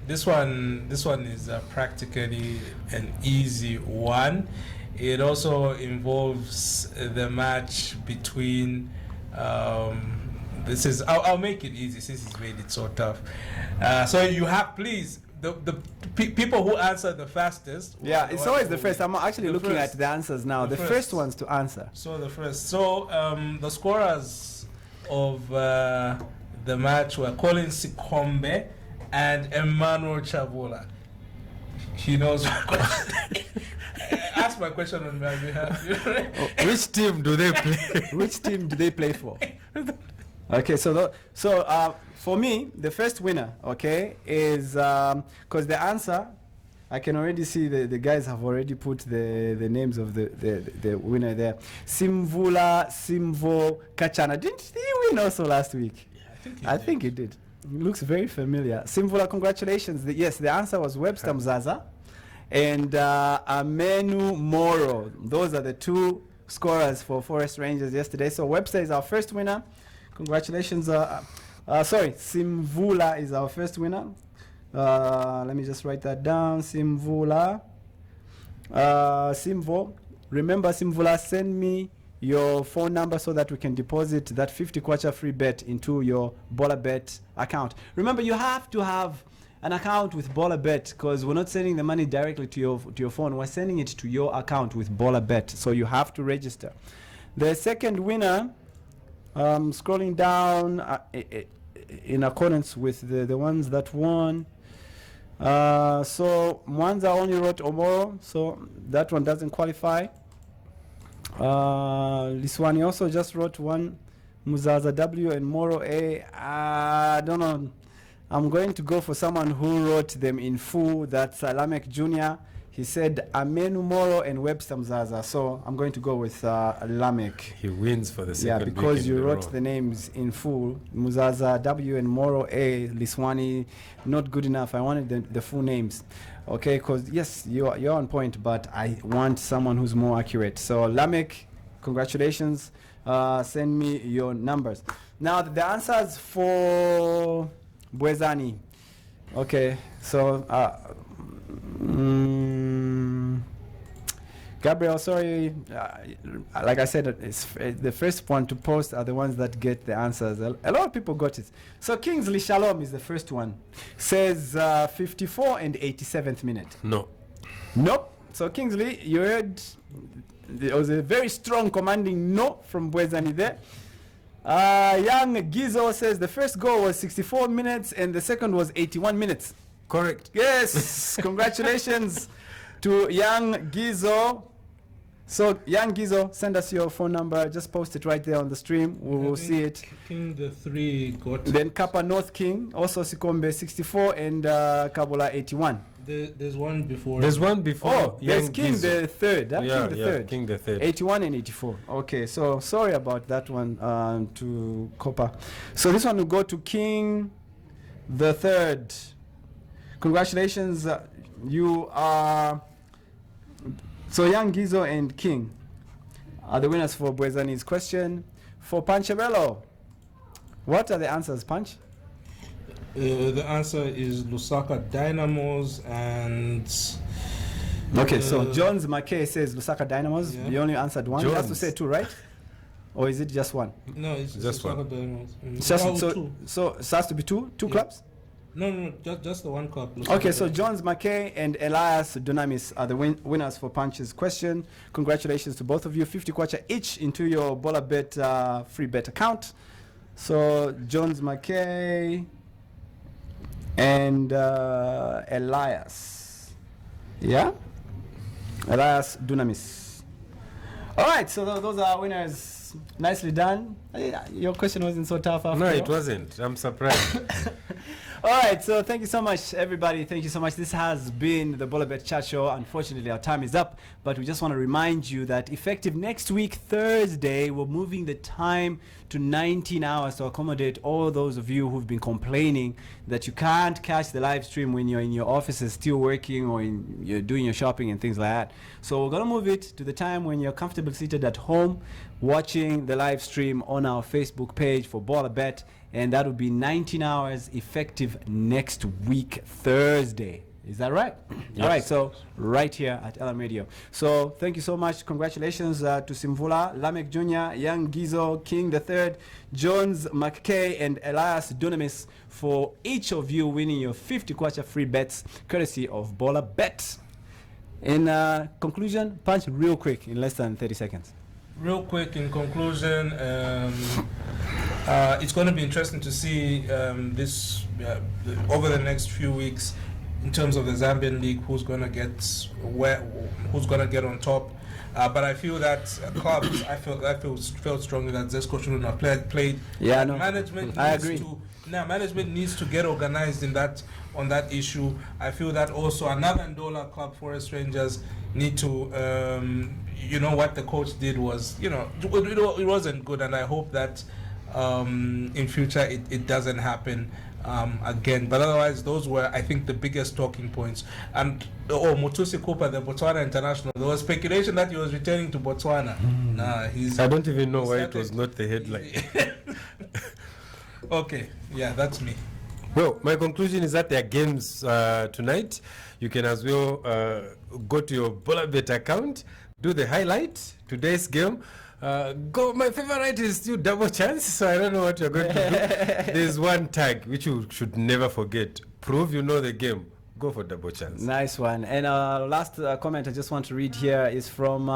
This one is practically an easy one. It also involves the match between. I'll make it easy since he's made it so tough. So you have, please, the people who answer the fastest. Yeah, it's always the first. I'm actually looking at the answers now. The first ones to answer. So the first. So the scorers of the match were Collins Iskombe and Emmanuel Chavula. He knows my question. Ask my question on my behalf. Which team do they play? Which team do they play for? Okay, so for me, the first winner, okay, is because the answer, I can already see the guys have already put the names of the winner there. Simvula Simvo Kachana. Didn't he win also last week? Yeah, I think he did. It looks very familiar. Simvula, congratulations. Yes, the answer was Webster Mzaza and Amenu Moro. Those are the two scorers for Forest Rangers yesterday. So Webster is our first winner. Congratulations. Simvula is our first winner. Let me just write that down. Simvula. Simvo. Remember, Simvula, send me your phone number so that we can deposit that 50 kwacha free bet into your Bolabet account. Remember, you have to have an account with Bolabet because we're not sending the money directly to your phone. We're sending it to your account with Bolabet. So you have to register. The second winner, scrolling down in accordance with the ones that won. So Mwanza only wrote Omoro, so that one doesn't qualify. Liswani also just wrote one, Muzaza W and Moro A. I don't know. I'm going to go for someone who wrote them in full. That's Lamek Jr. He said Amenu Moro and Webster Mzaza. So I'm going to go with Lamek. He wins for the second. Yeah, because you wrote the names in full. Muzaza W and Moro A. Liswani, not good enough. I wanted the full names. Okay, because yes, you're on point, but I want someone who's more accurate. So Lamek, congratulations. Send me your numbers. Now the answers for Bwezani. Okay, so Gabriel, sorry, like I said, it's the first one to post are the ones that get the answers. A lot of people got it. So Kingsley Shalom is the first one. Says 54 and 87th minute. No. Nope. So Kingsley, you heard there was a very strong commanding no from Bwezani there. Young Gizo says the first goal was 64 minutes and the second was 81 minutes. Correct. Yes. Congratulations to Young Gizo. So, Young Gizo, send us your phone number. Just post it right there on the stream. We will see it. King the 3 got Then Kappa North King, also Sikombe 64 and Kabula 81. There's one before. There's one before. Oh, there's Young King Gizo. the third. Yeah, King the third. King the third. 81 and 84. Okay, so sorry about that one to Copper. So this one will go to King the third. Congratulations. You are... So Young Gizo and King. are the winners for Bwezani's question. For Panchabello, what are the answers, Punch? The answer is Lusaka Dynamos and... Okay, so Jones McKay says Lusaka Dynamos. Yeah. You only answered one. You have to Jones. say two, right? Or is it just one? No, it's Just Lusaka one. Dynamos. So, Two. so it has to be two Yeah. clubs? No, just the one club. Lusaka Okay, so Dynamos. Jones McKay and Elias Dunamis are the winners for Punch's question. Congratulations to both of you. 50 kwacha each into your Bolabet free bet account. So Jones McKay and Elias. Yeah? Elias Dunamis. All right, so those are our winners. Nicely done. Your question wasn't so tough after No, all. it wasn't. I'm surprised. All right, so thank you so much, everybody. Thank you so much. This has been the Bolabet Chat Show. Unfortunately, our time is up, but we just want to remind you that effective next week, Thursday, we're moving the time to 19 hours to accommodate all those of you who've been complaining that you can't catch the live stream when you're in your offices still working or you're doing your shopping and things like that. So we're going to move it to the time when you're comfortable seated at home watching the live stream on our Facebook page for Bolabet. And that will be 19 hours effective next week, Thursday. Is that right? Yes. All right, so right here at LM Radio. So thank you so much. Congratulations to Simvula, Lamek Jr., Young Gizo, King III, Jones McKay, and Elias Dunamis for each of you winning your 50 kwacha free bets courtesy of Bolabet. In conclusion, Punch real quick in less than 30 seconds. Real quick, in conclusion, it's going to be interesting to see this over the next few weeks in terms of the Zambian league, who's going to get on top. But I feel that clubs, I felt strongly that ZESCO shouldn't have played. Yeah, no, Management I needs agree. Management needs to get organized on that issue. I feel that also another Ndola club, Forest Rangers, need to. What the coach did was, it wasn't good, and I hope that in future it doesn't happen again. But otherwise, those were, I think, the biggest talking points. And Mutusi Cooper, the Botswana international, there was speculation that he was returning to Botswana. I don't even know why it was not the headline. Okay, yeah, that's me. Well, my conclusion is that there are games tonight. You can as well go to your Bolabet account, do the highlight, today's game. My favorite is still double chance, so I don't know what you're going to do. There's one tag which you should never forget. Prove you know the game. Go for double chance. Nice one. And last comment I just want to read here is from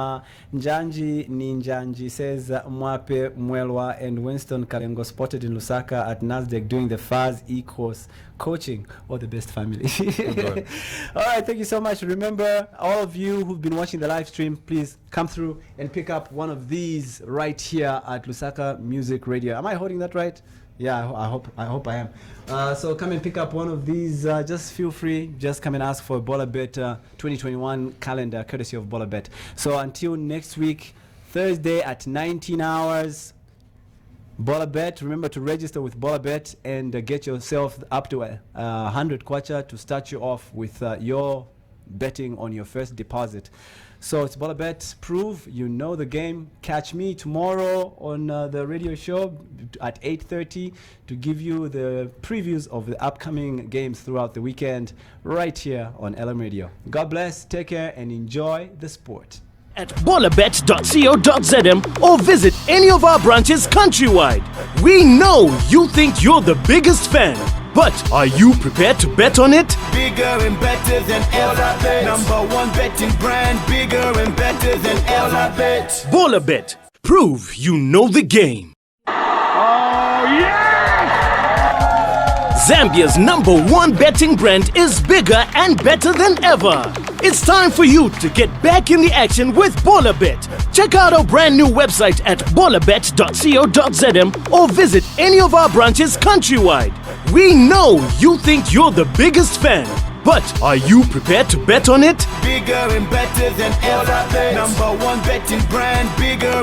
Njanji Ninjanji. Says Mwape Mwelwa and Winston Kalengo spotted in Lusaka at Nasdaq doing the FAS e-course coaching. Or the best family. All right, thank you so much. Remember, all of you who've been watching the live stream, please come through and pick up one of these right here at Lusaka Music Radio. Am I holding that right? Yeah, I hope I am. So come and pick up one of these. Just feel free. Just come and ask for a Bolabet 2021 calendar, courtesy of Bolabet. So until next week, Thursday at 19 hours, Bolabet. Remember to register with Bolabet and get yourself up to 100 kwacha to start you off with your betting on your first deposit. So it's Bolabet. Prove you know the game. Catch me tomorrow on the radio show at 8:30 to give you the previews of the upcoming games throughout the weekend right here on LM Radio. God bless, take care, and enjoy the sport. At bolabet.co.zm or visit any of our branches countrywide. We know you think you're the biggest fan, but are you prepared to bet on it? Bigger and better than Bolabet. Number one betting brand. Bigger and better than Bolabet. Bolabet. Prove you know the game. Zambia's #1 betting brand is bigger and better than ever. It's time for you to get back in the action with Bolabet. Check out our brand new website at bolabet.co.zm or visit any of our branches countrywide. We know you think you're the biggest fan, but are you prepared to bet on it? Bigger and better than Bolabet. Number one betting brand. Bigger